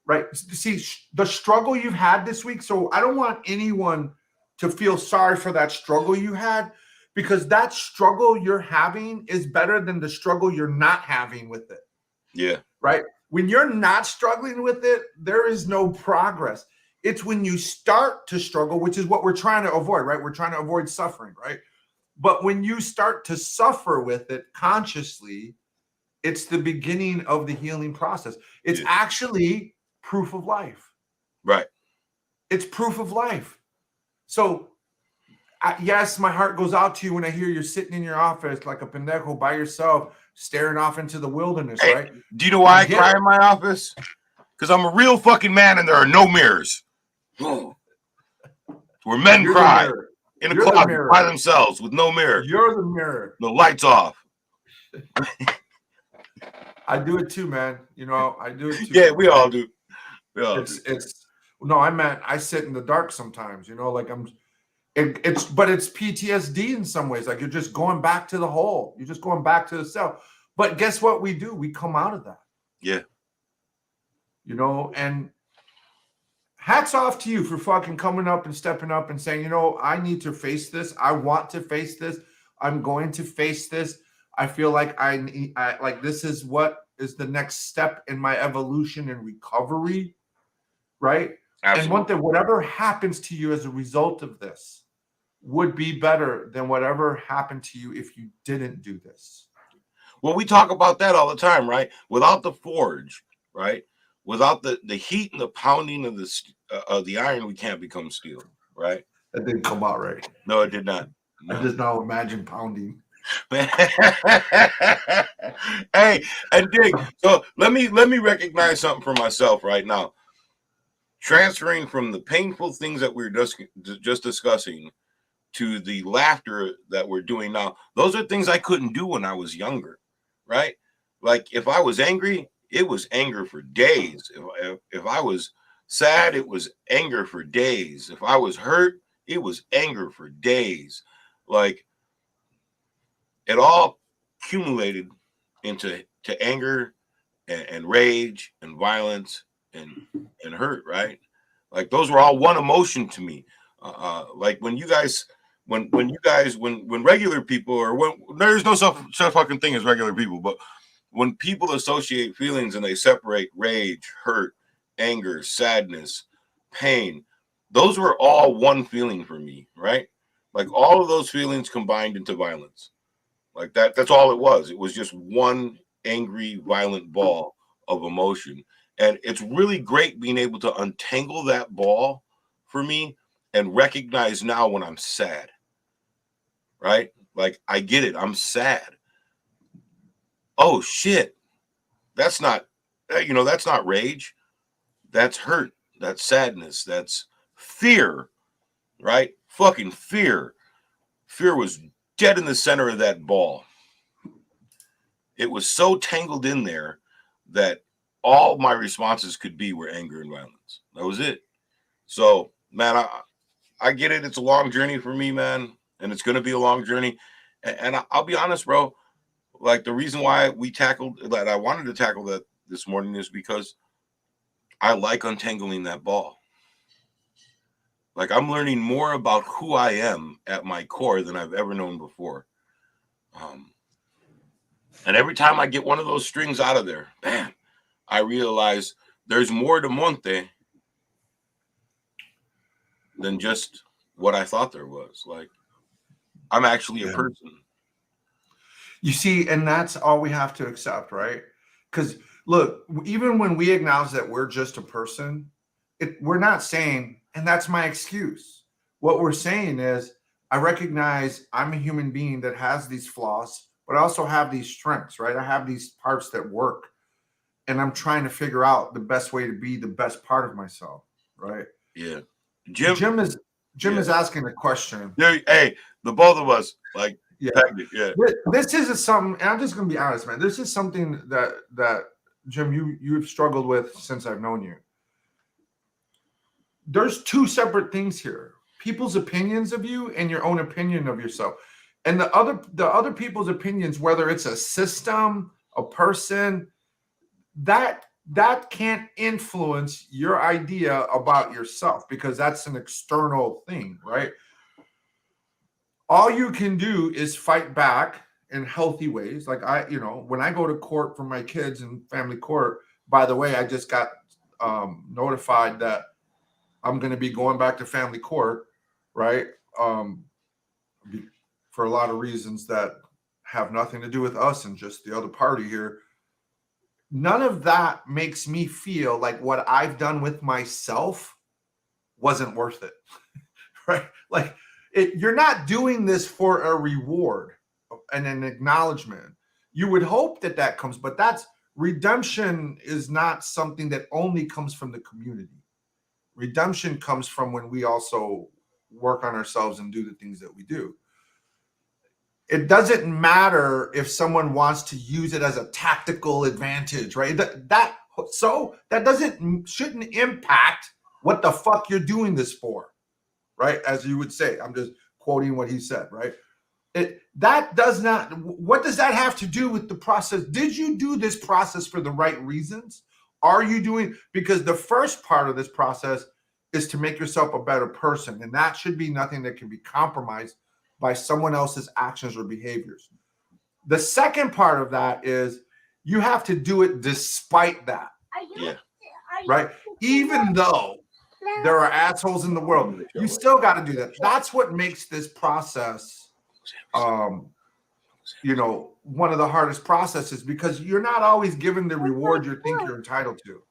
Right. See, the struggle you've had this week. So I don't want anyone to feel sorry for that struggle you had, because that struggle you're having is better than the struggle you're not having with it. Yeah. Right? When you're not struggling with it, there is no progress. It's when you start to struggle, which is what we're trying to avoid, right? We're trying to avoid suffering, right? But when you start to suffer with it consciously, it's the beginning of the healing process. It's actually proof of life. Right. It's proof of life. So, yes, my heart goes out to you when I hear you're sitting in your office like a pendejo by yourself, staring off into the wilderness, Hey, right? Do you know why I cry in my office? Because I'm a real fucking man and there are no mirrors. Where men You're cry in a You're the closet mirror. by themselves with no mirror, You're the mirror. the lights off. I do it too, man. You know, I do it too. Yeah, we all do. We all do. It's no, I meant I sit in the dark sometimes, you know, like it's PTSD in some ways. Like you're just going back to the hole. You're just going back to the cell. But guess what we do? We come out of that. Yeah. You know, and hats off to you for fucking coming up and stepping up and saying, you know, I need to face this. I want to face this. I'm going to face this. I feel like I like this is what is the next step in my evolution and recovery, right? Absolutely. And one thing, whatever happens to you as a result of this would be better than whatever happened to you if you didn't do this. Well, we talk about that all the time, right? Without the forge, right? Without the heat and the pounding of the iron, we can't become steel, right? That didn't come out right. No, it did not. No. I just now imagine pounding. Hey, and Dig, so let me recognize something for myself right now. Transferring from the painful things that we're just discussing to the laughter that we're doing now, those are things I couldn't do when I was younger, right? Like if I was angry, it was anger for days. If I was sad, it was anger for days. If I was hurt, it was anger for days. Like it all accumulated into anger and rage and violence and hurt, right? Like those were all one emotion to me. Like when regular people, or when there's no such fucking thing as regular people, but when people associate feelings and they separate rage, hurt, anger, sadness, pain, those were all one feeling for me, right? Like all of those feelings combined into violence. Like that's all it was. It was just one angry, violent ball of emotion. And it's really great being able to untangle that ball for me and recognize now when I'm sad, right? Like I get it. I'm sad. Oh shit. That's not rage. That's hurt. That's sadness. That's fear, right? Fucking fear. Fear was dead in the center of that ball. It was so tangled in there that all my responses could be were anger and violence. That was it. So, man, I get it. It's a long journey for me, man, and it's going to be a long journey. And I'll be honest, bro. Like the reason why I wanted to tackle that this morning is because I like untangling that ball. Like I'm learning more about who I am at my core than I've ever known before. And every time I get one of those strings out of there, bam, I realize there's more to Monte than just what I thought there was. Like I'm actually a person. You see, and that's all we have to accept, right? Because look, even when we acknowledge that we're just a person, we're not saying, and that's my excuse. What we're saying is, I recognize I'm a human being that has these flaws, but I also have these strengths, right? I have these parts that work, and I'm trying to figure out the best way to be the best part of myself, right? Yeah. Jim is asking a question. Yeah, hey, the both of us, like, yeah. This is something, and I'm just going to be honest, man. This is something that Jim, you've struggled with since I've known you. There's two separate things here: people's opinions of you and your own opinion of yourself. And the other people's opinions, whether it's a system, a person, that can't influence your idea about yourself because that's an external thing, right? all you can do is fight back in healthy ways. Like when I go to court for my kids in family court, by the way, I just got notified that I'm going to be going back to family court, right? For a lot of reasons that have nothing to do with us and just the other party here. None of that makes me feel like what I've done with myself wasn't worth it, right? Like you're not doing this for a reward and an acknowledgement. You would hope that comes, but that's redemption is not something that only comes from the community. Redemption comes from when we also work on ourselves and do the things that we do. It doesn't matter if someone wants to use it as a tactical advantage, right? That shouldn't impact what the fuck you're doing this for, right? As you would say, I'm just quoting what he said, right? What does that have to do with the process? Did you do this process for the right reasons? Are you doing, because the first part of this process is to make yourself a better person, and that should be nothing that can be compromised by someone else's actions or behaviors. The second part of that is you have to do it despite that. Yeah. Right? Even though there are assholes in the world, you still got to do that. That's what makes this process, one of the hardest processes, because you're not always given the reward you think you're entitled to.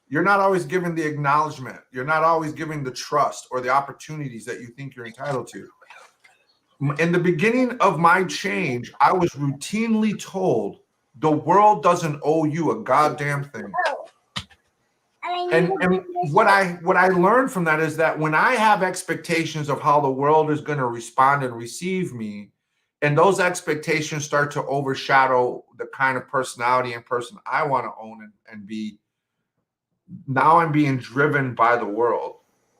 You're not always given the acknowledgement. You're not always given the trust or the opportunities that you think you're entitled to. In the beginning of my change, I was routinely told the world doesn't owe you a goddamn thing. And what I learned from that is that when I have expectations of how the world is going to respond and receive me, and those expectations start to overshadow the kind of personality and person I want to own and be, now I'm being driven by the world.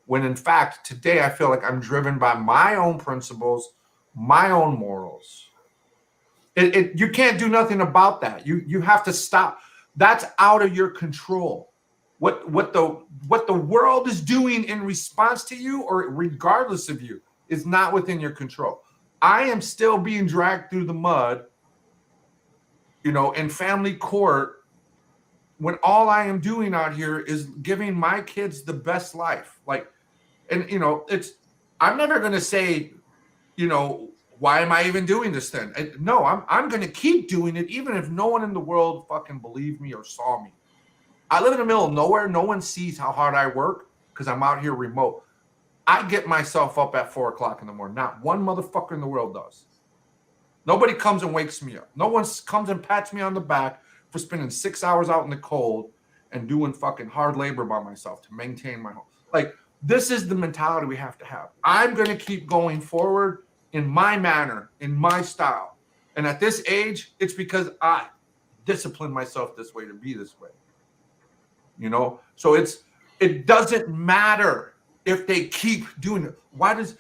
When in fact, today I feel like I'm driven by my own principles, my own morals. You can't do nothing about that. You have to stop. That's out of your control. What the world is doing in response to you, or regardless of you, is not within your control. I am still being dragged through the mud, in family court, when all I am doing out here is giving my kids the best life. I'm never going to say, why am I even doing this then? No, I'm going to keep doing it, even if no one in the world fucking believed me or saw me. I live in the middle of nowhere. No one sees how hard I work because I'm out here remote. I get myself up at 4 o'clock in the morning. Not one motherfucker in the world does. Nobody comes and wakes me up. No one comes and pats me on the back for spending 6 hours out in the cold and doing fucking hard labor by myself to maintain my home. Like, this is the mentality we have to have. I'm going to keep going forward in my manner, in my style. And at this age, it's because I discipline myself this way to be this way. So it doesn't matter if they keep doing it. Why does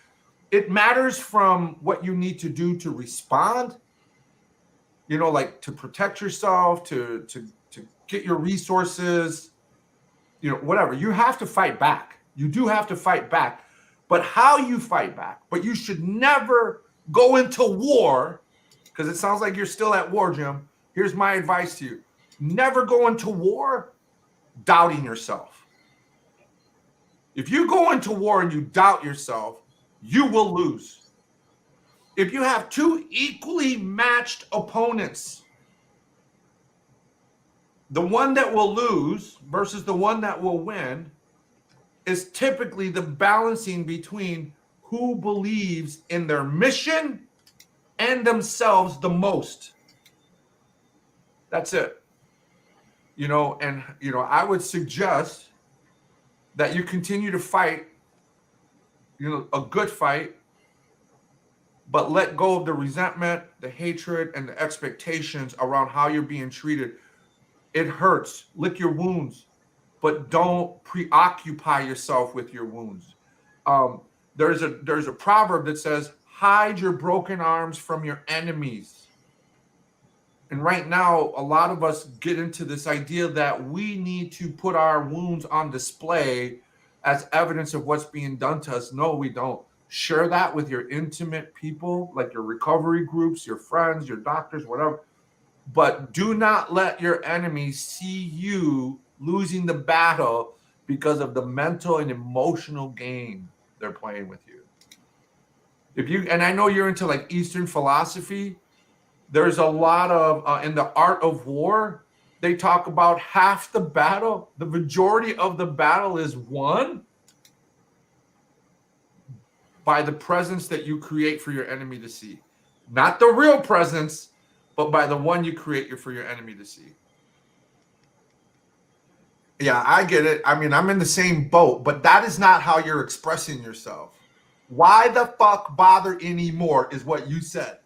it matters from what you need to do to respond? Like to protect yourself, to get your resources, whatever. You have to fight back. You do have to fight back. But how you fight back, but you should never go into war, because it sounds like you're still at war, Jim. Here's my advice to you. Never go into war doubting yourself. If you go into war and you doubt yourself, you will lose. If you have two equally matched opponents, the one that will lose versus the one that will win is typically the balancing between who believes in their mission and themselves the most. That's it. I would suggest that you continue to fight, a good fight, but let go of the resentment, the hatred, and the expectations around how you're being treated. It hurts. Lick your wounds, but don't preoccupy yourself with your wounds. There's a proverb that says, hide your broken arms from your enemies. And right now, a lot of us get into this idea that we need to put our wounds on display as evidence of what's being done to us. No, we don't. Share that with your intimate people, like your recovery groups, your friends, your doctors, whatever. But do not let your enemies see you losing the battle because of the mental and emotional game they're playing with you. If you, and I know you're into like Eastern philosophy, there's a lot of in the art of war, they talk about half the battle, the majority of the battle is won by the presence that you create for your enemy to see. Not the real presence, but by the one you create for your enemy to see. Yeah, I get it. I mean, I'm in the same boat, but that is not how you're expressing yourself. Why the fuck bother anymore is what you said.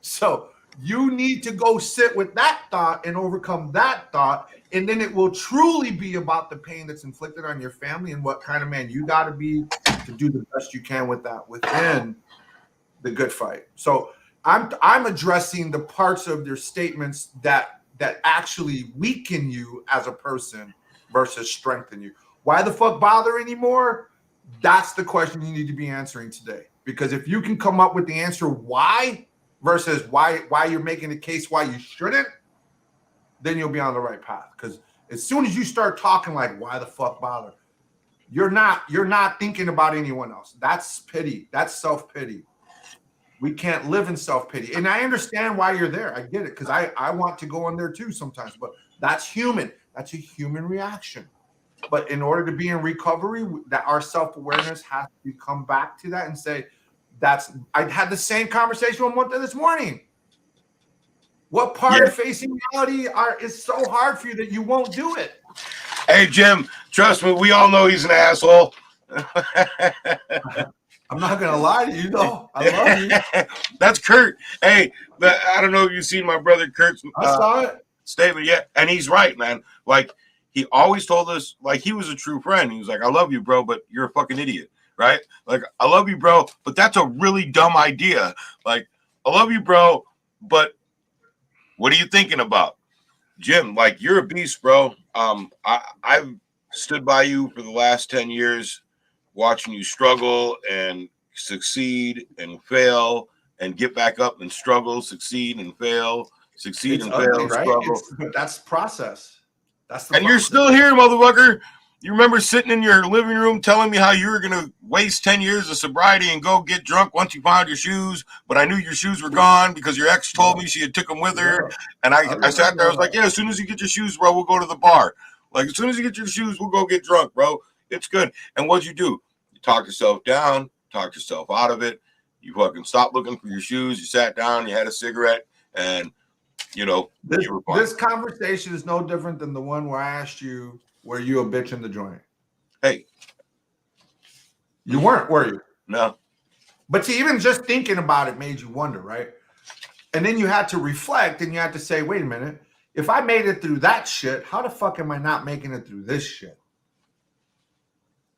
So you need to go sit with that thought and overcome that thought. And then it will truly be about the pain that's inflicted on your family and what kind of man you got to be to do the best you can with that within the good fight. So I'm addressing the parts of your statements that actually weaken you as a person versus strengthen you. Why the fuck bother anymore? That's the question you need to be answering today. Because if you can come up with the answer why versus why you're making the case why you shouldn't, then you'll be on the right path. Because as soon as you start talking like why the fuck bother, you're not thinking about anyone else. That's pity. That's self-pity. We can't live in self-pity. And I understand why you're there. I get it, because I want to go in there too sometimes, but that's human. That's a human reaction. But in order to be in recovery, that our self-awareness has to come back to that and say, I had the same conversation with this morning. What part of facing reality is so hard for you that you won't do it? Hey, Jim, trust me, we all know he's an asshole. I'm not going to lie to you, though. I love you. That's Kurt. Hey, I don't know if you've seen my brother Kurt's statement yet. And he's right, man. Like, he always told us, like, he was a true friend. He was like, I love you, bro, but you're a fucking idiot, right? Like, I love you, bro, but that's a really dumb idea. Like, I love you, bro, but what are you thinking about? Jim, like, you're a beast, bro. I've stood by you for the last 10 years, watching you struggle and succeed and fail and get back up and struggle, succeed and fail, succeed it's and ugly, fail, right? struggle. But that's process. That's the and process. You're still here, motherfucker. You remember sitting in your living room telling me how you were going to waste 10 years of sobriety and go get drunk once you found your shoes, but I knew your shoes were gone because your ex told me she had took them with her. Yeah. And I sat there, I was like, yeah, as soon as you get your shoes, bro, we'll go to the bar. Like, as soon as you get your shoes, we'll go get drunk, bro. It's good. And what'd you do? You talked yourself down, talked yourself out of it. You fucking stopped looking for your shoes. You sat down, you had a cigarette, and, you know, this conversation is no different than the one where I asked you, were you a bitch in the joint? Hey. You weren't, were you? No. But see, even just thinking about it made you wonder, right? And then you had to reflect and you had to say, wait a minute, if I made it through that shit, how the fuck am I not making it through this shit?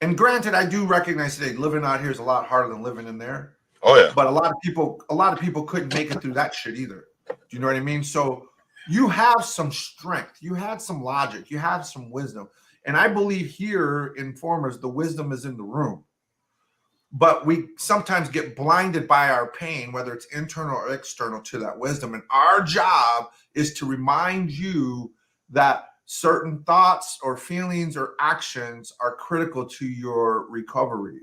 And granted, I do recognize today living out here is a lot harder than living in there. Oh yeah. But a lot of people couldn't make it through that shit either. Do you know what I mean? So you have some strength, you had some logic, you have some wisdom. And I believe here in Formers, the wisdom is in the room. But we sometimes get blinded by our pain, whether it's internal or external, to that wisdom. And our job is to remind you that certain thoughts or feelings or actions are critical to your recovery.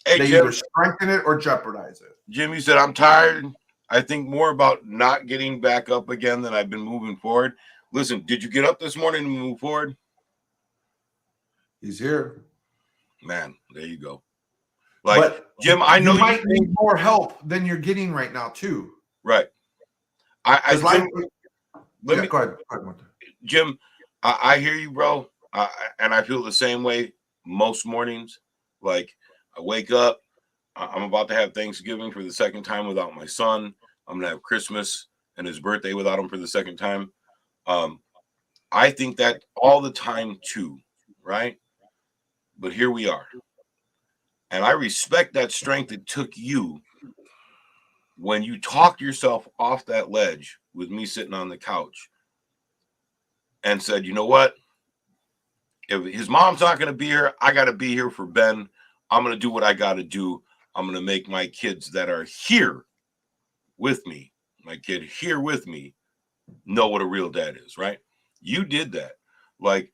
Hey, they Jim, either strengthen it or jeopardize it. Jim, you said, I'm tired. I think more about not getting back up again than I've been moving forward. Listen, did you get up this morning and move forward? He's here. Man, there you go. Like, but Jim, I know you might need more help than you're getting right now, too. Right. Go ahead. Jim, I hear you, bro. And I feel the same way most mornings. Like, I wake up, I'm about to have Thanksgiving for the second time without my son. I'm going to have Christmas and his birthday without him for the second time. I think that all the time, too, right? But here we are. And I respect that strength it took you when you talked yourself off that ledge with me sitting on the couch and said, you know what? If his mom's not going to be here, I got to be here for Ben. I'm going to do what I got to do. I'm going to make my kids that are here with me, my kid here with me, know what a real dad is, right? You did that. Like,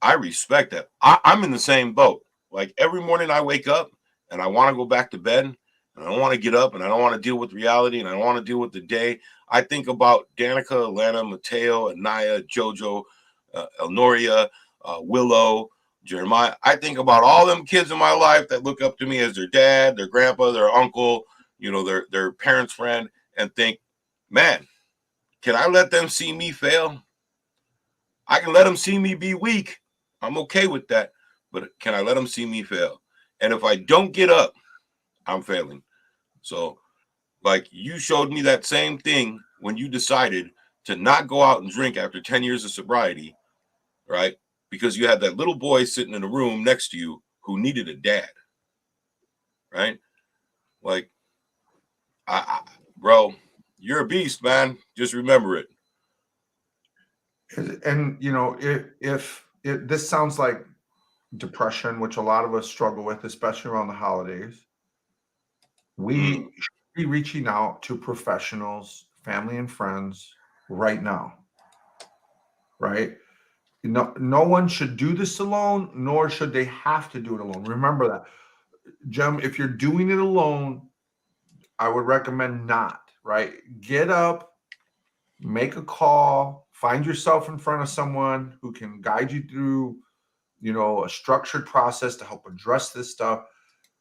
I respect that. I'm in the same boat. Like, every morning I wake up and I want to go back to bed, and I don't want to get up, and I don't want to deal with reality, and I don't want to deal with the day. I think about Danica, Alana, Mateo, Anaya, Jojo, Elnoria, Willow, Jeremiah. I think about all them kids in my life that look up to me as their dad, their grandpa, their uncle, their parents' friend, and think, man, can I let them see me fail? I can let them see me be weak. I'm okay with that. But can I let them see me fail? And if I don't get up, I'm failing. So, like, you showed me that same thing when you decided to not go out and drink after 10 years of sobriety, right? Because you had that little boy sitting in a room next to you who needed a dad, right? Like, bro, you're a beast, man. Just remember it. And if this sounds like depression, which a lot of us struggle with, especially around the holidays, we should be reaching out to professionals, family and friends right now, right? No one should do this alone, nor should they have to do it alone. Remember that. Jem, if you're doing it alone, I would recommend not, right? Get up, make a call, find yourself in front of someone who can guide you through, a structured process to help address this stuff.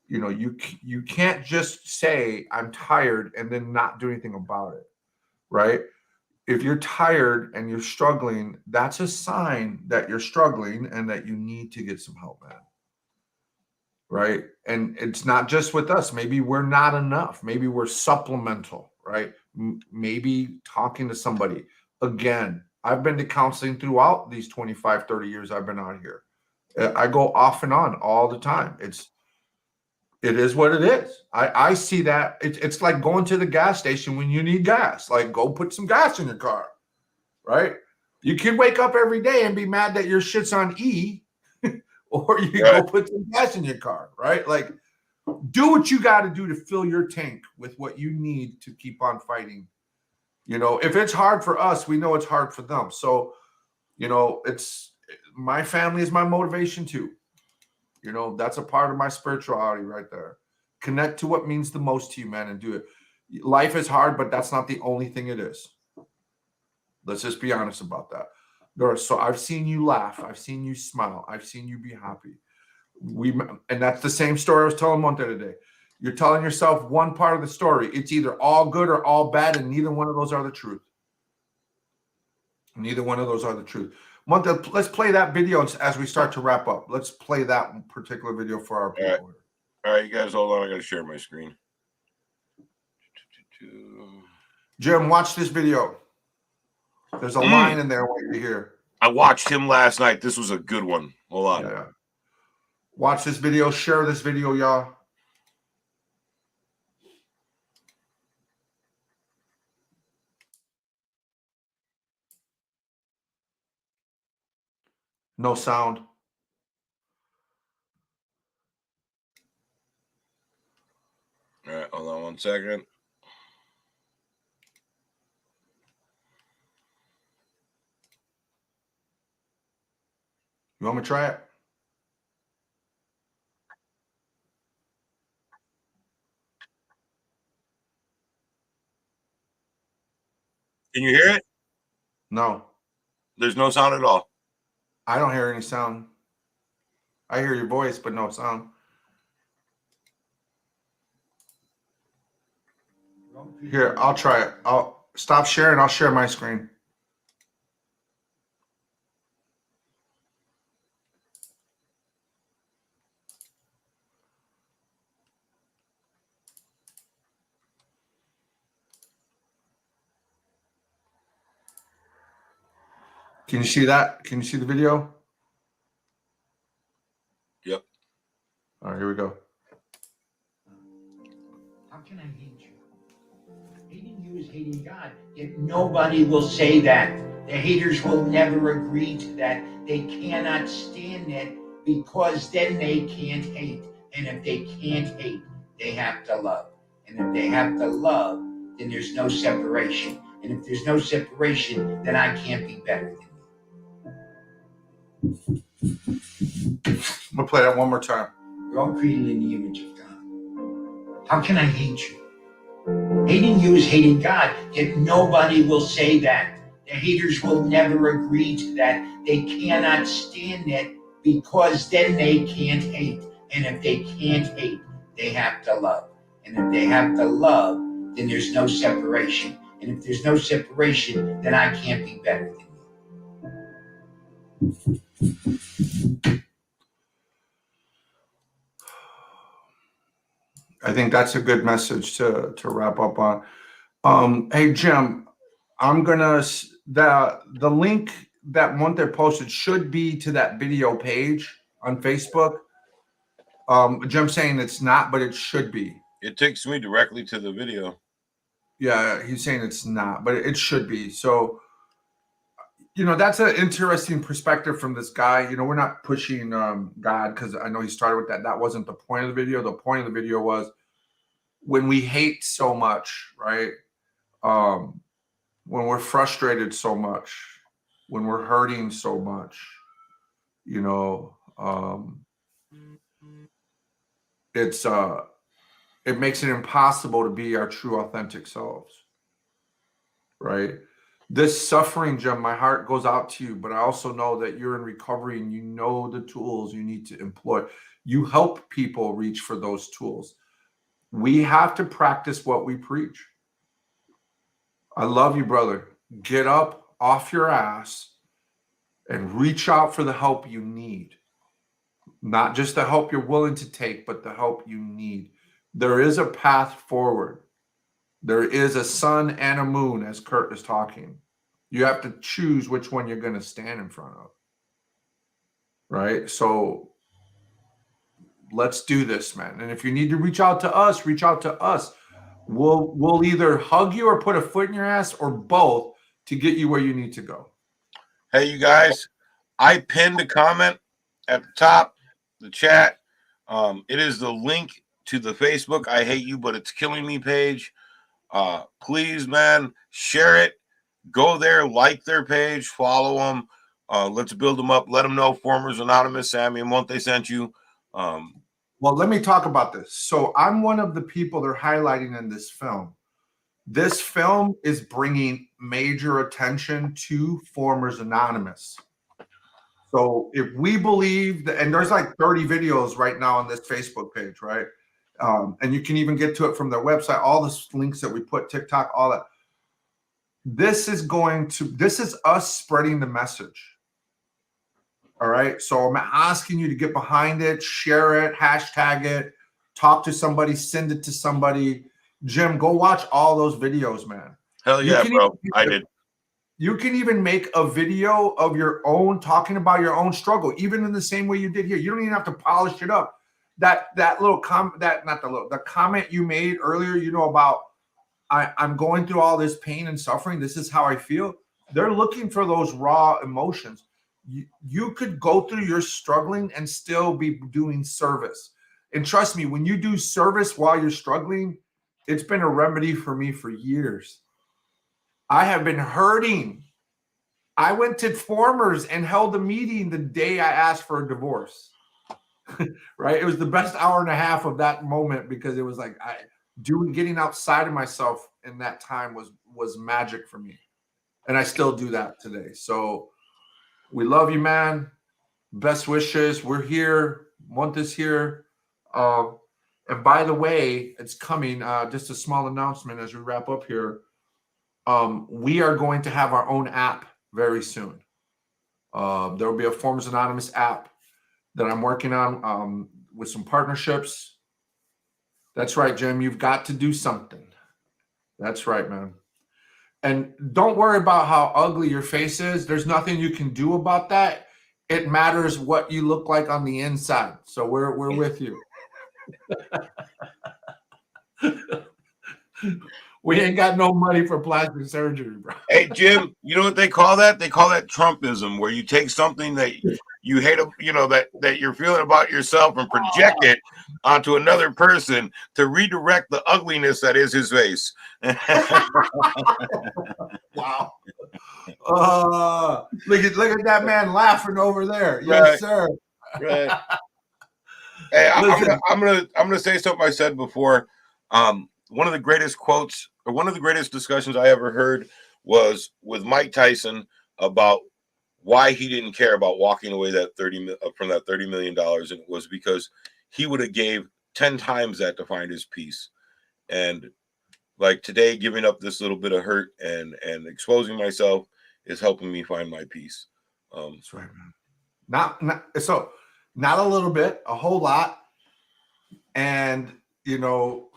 You can't just say, I'm tired, and then not do anything about it, right? If you're tired and you're struggling, that's a sign that you're struggling and that you need to get some help, man. Right? And it's not just with us. Maybe we're not enough. Maybe we're supplemental, right? Maybe talking to somebody. Again, I've been to counseling throughout these 25, 30 years I've been out here. I go off and on all the time. It is what it is. I see that. It's like going to the gas station when you need gas. Like, go put some gas in your car, right? You can wake up every day and be mad that your shit's on E, or you can go put some gas in your car, right? Like, do what you got to do to fill your tank with what you need to keep on fighting. If it's hard for us, we know it's hard for them. So, it's my family is my motivation too. That's a part of my spirituality right there. Connect to what means the most to you, man, and do it. Life is hard, but that's not the only thing it is. Let's just be honest about that. So I've seen you laugh. I've seen you smile. I've seen you be happy. And that's the same story I was telling Monte today. You're telling yourself one part of the story. It's either all good or all bad, and neither one of those are the truth. Neither one of those are the truth. Monte, let's play that video as we start to wrap up. Let's play that particular video for our people. All right, you guys, hold on. I got to share my screen. Jim, watch this video. There's a line in there waiting to hear. I watched him last night. This was a good one. Hold on. Yeah. Watch this video. Share this video, y'all. No sound. All right, hold on one second. You want me to try it? Can you hear it? No. There's no sound at all. I don't hear any sound. I hear your voice, but no sound. Here, I'll try it. I'll stop sharing. I'll share my screen. Can you see that? Can you see the video? Yep. All right, here we go. How can I hate you? Hating you is hating God. Yet nobody will say that. The haters will never agree to that. They cannot stand that because then they can't hate. And if they can't hate, they have to love. And if they have to love, then there's no separation. And if there's no separation, then I can't be better than you. I'm gonna play that one more time. We're all created in the image of God. How can I hate you? Hating you is hating God, yet nobody will say that. The haters will never agree to that. They cannot stand it because then they can't hate. And if they can't hate, they have to love. And if they have to love, then there's no separation. And if there's no separation, then I can't be better than you. I think that's a good message to wrap up on. Hey Jim, I'm gonna the link that Monte posted should be to that video page on Facebook. Jim's saying it's not, but it should be. It takes me directly to the video. Yeah, he's saying it's not, but it should be. So, that's an interesting perspective from this guy. We're not pushing God, because I know he started with that. That wasn't the point of the video. The point of the video was when we hate so much, right? When we're frustrated so much, when we're hurting so much, it makes it impossible to be our true authentic selves, right? This suffering, Jim, my heart goes out to you, but I also know that you're in recovery and you know the tools you need to employ. You help people reach for those tools. We have to practice what we preach. I love you, brother. Get up off your ass and reach out for the help you need. Not just the help you're willing to take, but the help you need. There is a path forward. There is a sun and a moon, as Kurt is talking. You have to choose which one you're going to stand in front of. Right? So let's do this, man. And if you need to reach out to us, reach out to us. We'll either hug you or put a foot in your ass or both to get you where you need to go. Hey, you guys, I pinned a comment at the top, the chat. It is the link to the Facebook I Hate You, But It's Killing Me page. Please, man, share it. Go there, like their page, follow them. Let's build them up. Let them know Formers Anonymous, Sammy and Monte sent you. Well, let me talk about this. So I'm one of the people they're highlighting in this film. This film is bringing major attention to Formers Anonymous. So if we believe that, and there's like 30 videos right now on this Facebook page, right? And you can even get to it from their website, all the links that we put, TikTok, all that. This is us spreading the message. All right. So I'm asking you to get behind it, share it, hashtag it, talk to somebody, send it to somebody. Jim, go watch all those videos, man. Hell yeah, bro. I did. You can even make a video of your own, talking about your own struggle, even in the same way you did here. You don't even have to polish it up. That little the comment you made earlier, about I'm going through all this pain and suffering. This is how I feel. They're looking for those raw emotions. You could go through your struggling and still be doing service. And trust me, when you do service while you're struggling, it's been a remedy for me for years. I have been hurting. I went to Formers and held a meeting the day I asked for a divorce. Right? It was the best hour and a half of that moment, because it was like getting outside of myself in that time was magic for me. And I still do that today. So we love you, man. Best wishes. We're here. Monte's here. And by the way, it's coming. Just a small announcement as we wrap up here. We are going to have our own app very soon. There will be a Formers Anonymous app that I'm working on with some partnerships. That's right, Jim. You've got to do something. That's right, man. And don't worry about how ugly your face is. There's nothing you can do about that. It matters what you look like on the inside. So we're with you. We ain't got no money for plastic surgery, bro. Hey, Jim, you know what they call that? They call that Trumpism, where you take something that you hate, you know, that you're feeling about yourself and project it onto another person to redirect the ugliness that is his face. Wow. Look at that man laughing over there. Yes, Right. sir. Right. Hey, Listen. I'm gonna say something I said before. One of the greatest quotes, or one of the greatest discussions I ever heard, was with Mike Tyson about why he didn't care about walking away from that $30 million, and it was because he would have gave 10 times that to find his peace. And like today, giving up this little bit of hurt and exposing myself is helping me find my peace. That's right, man. Not a little bit, a whole lot. And you know,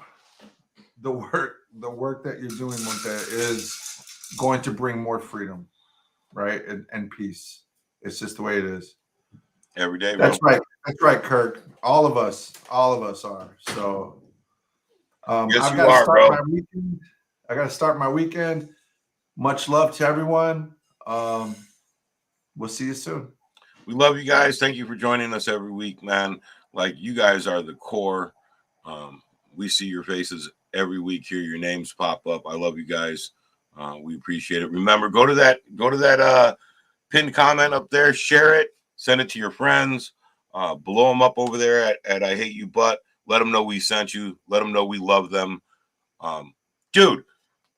the work that you're doing, Monte, is going to bring more freedom, right? And peace. It's just the way it is. Every day, bro. That's right. That's right, Kirk. All of us are. So Yes, I've you got to are, start bro. my weekend. I got to start my weekend. Much love to everyone. We'll see you soon. We love you guys. Thank you for joining us every week, man. Like, you guys are the core. We see your faces every week, hear your names pop up. I love you guys. We appreciate it. Remember, go to that pinned comment up there, share it, send it to your friends, blow them up over there at I Hate You But. Let them know we sent you. Let them know we love them. Dude,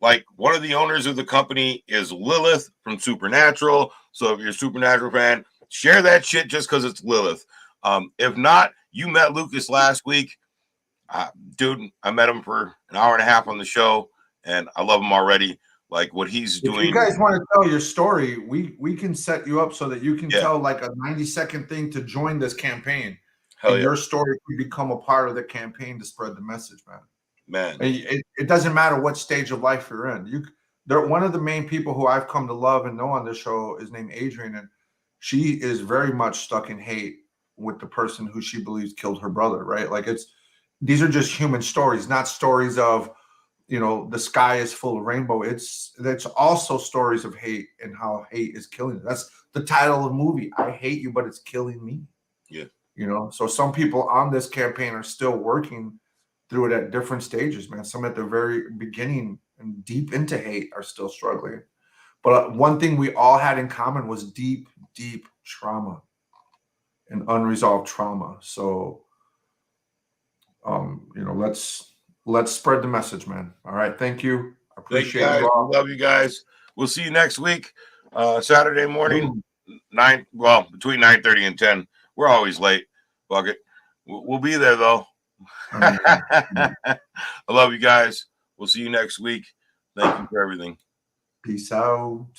like, one of the owners of the company is Lilith from Supernatural. So if you're a Supernatural fan, share that shit just because it's Lilith. If not, you met Lucas last week. Dude, I met him for an hour and a half on the show, and I love him already. Like, what he's doing. If you guys want to tell your story, we can set you up so that you can tell like a 90-second thing to join this campaign. Hell and yeah. your story can become a part of the campaign to spread the message, man. Man, it doesn't matter what stage of life you're in. One of the main people who I've come to love and know on this show is named Adrian, and she is very much stuck in hate with the person who she believes killed her brother. Right? Like, these are just human stories, not stories of, you know, the sky is full of rainbow. It's also stories of hate and how hate is killing. That's the title of the movie. I hate you, but it's killing me. Yeah. You know, so some people on this campaign are still working through it at different stages, man. Some at the very beginning and deep into hate are still struggling. But one thing we all had in common was deep, deep trauma and unresolved trauma. So, you know, let's spread the message, man. All right. Thank you. I appreciate you guys. you all. Love you guys. We'll see you next week. Saturday morning, between 9:30 and 10. We're always late. Fuck it. We'll be there though. I love you guys. We'll see you next week. Thank you for everything. Peace out.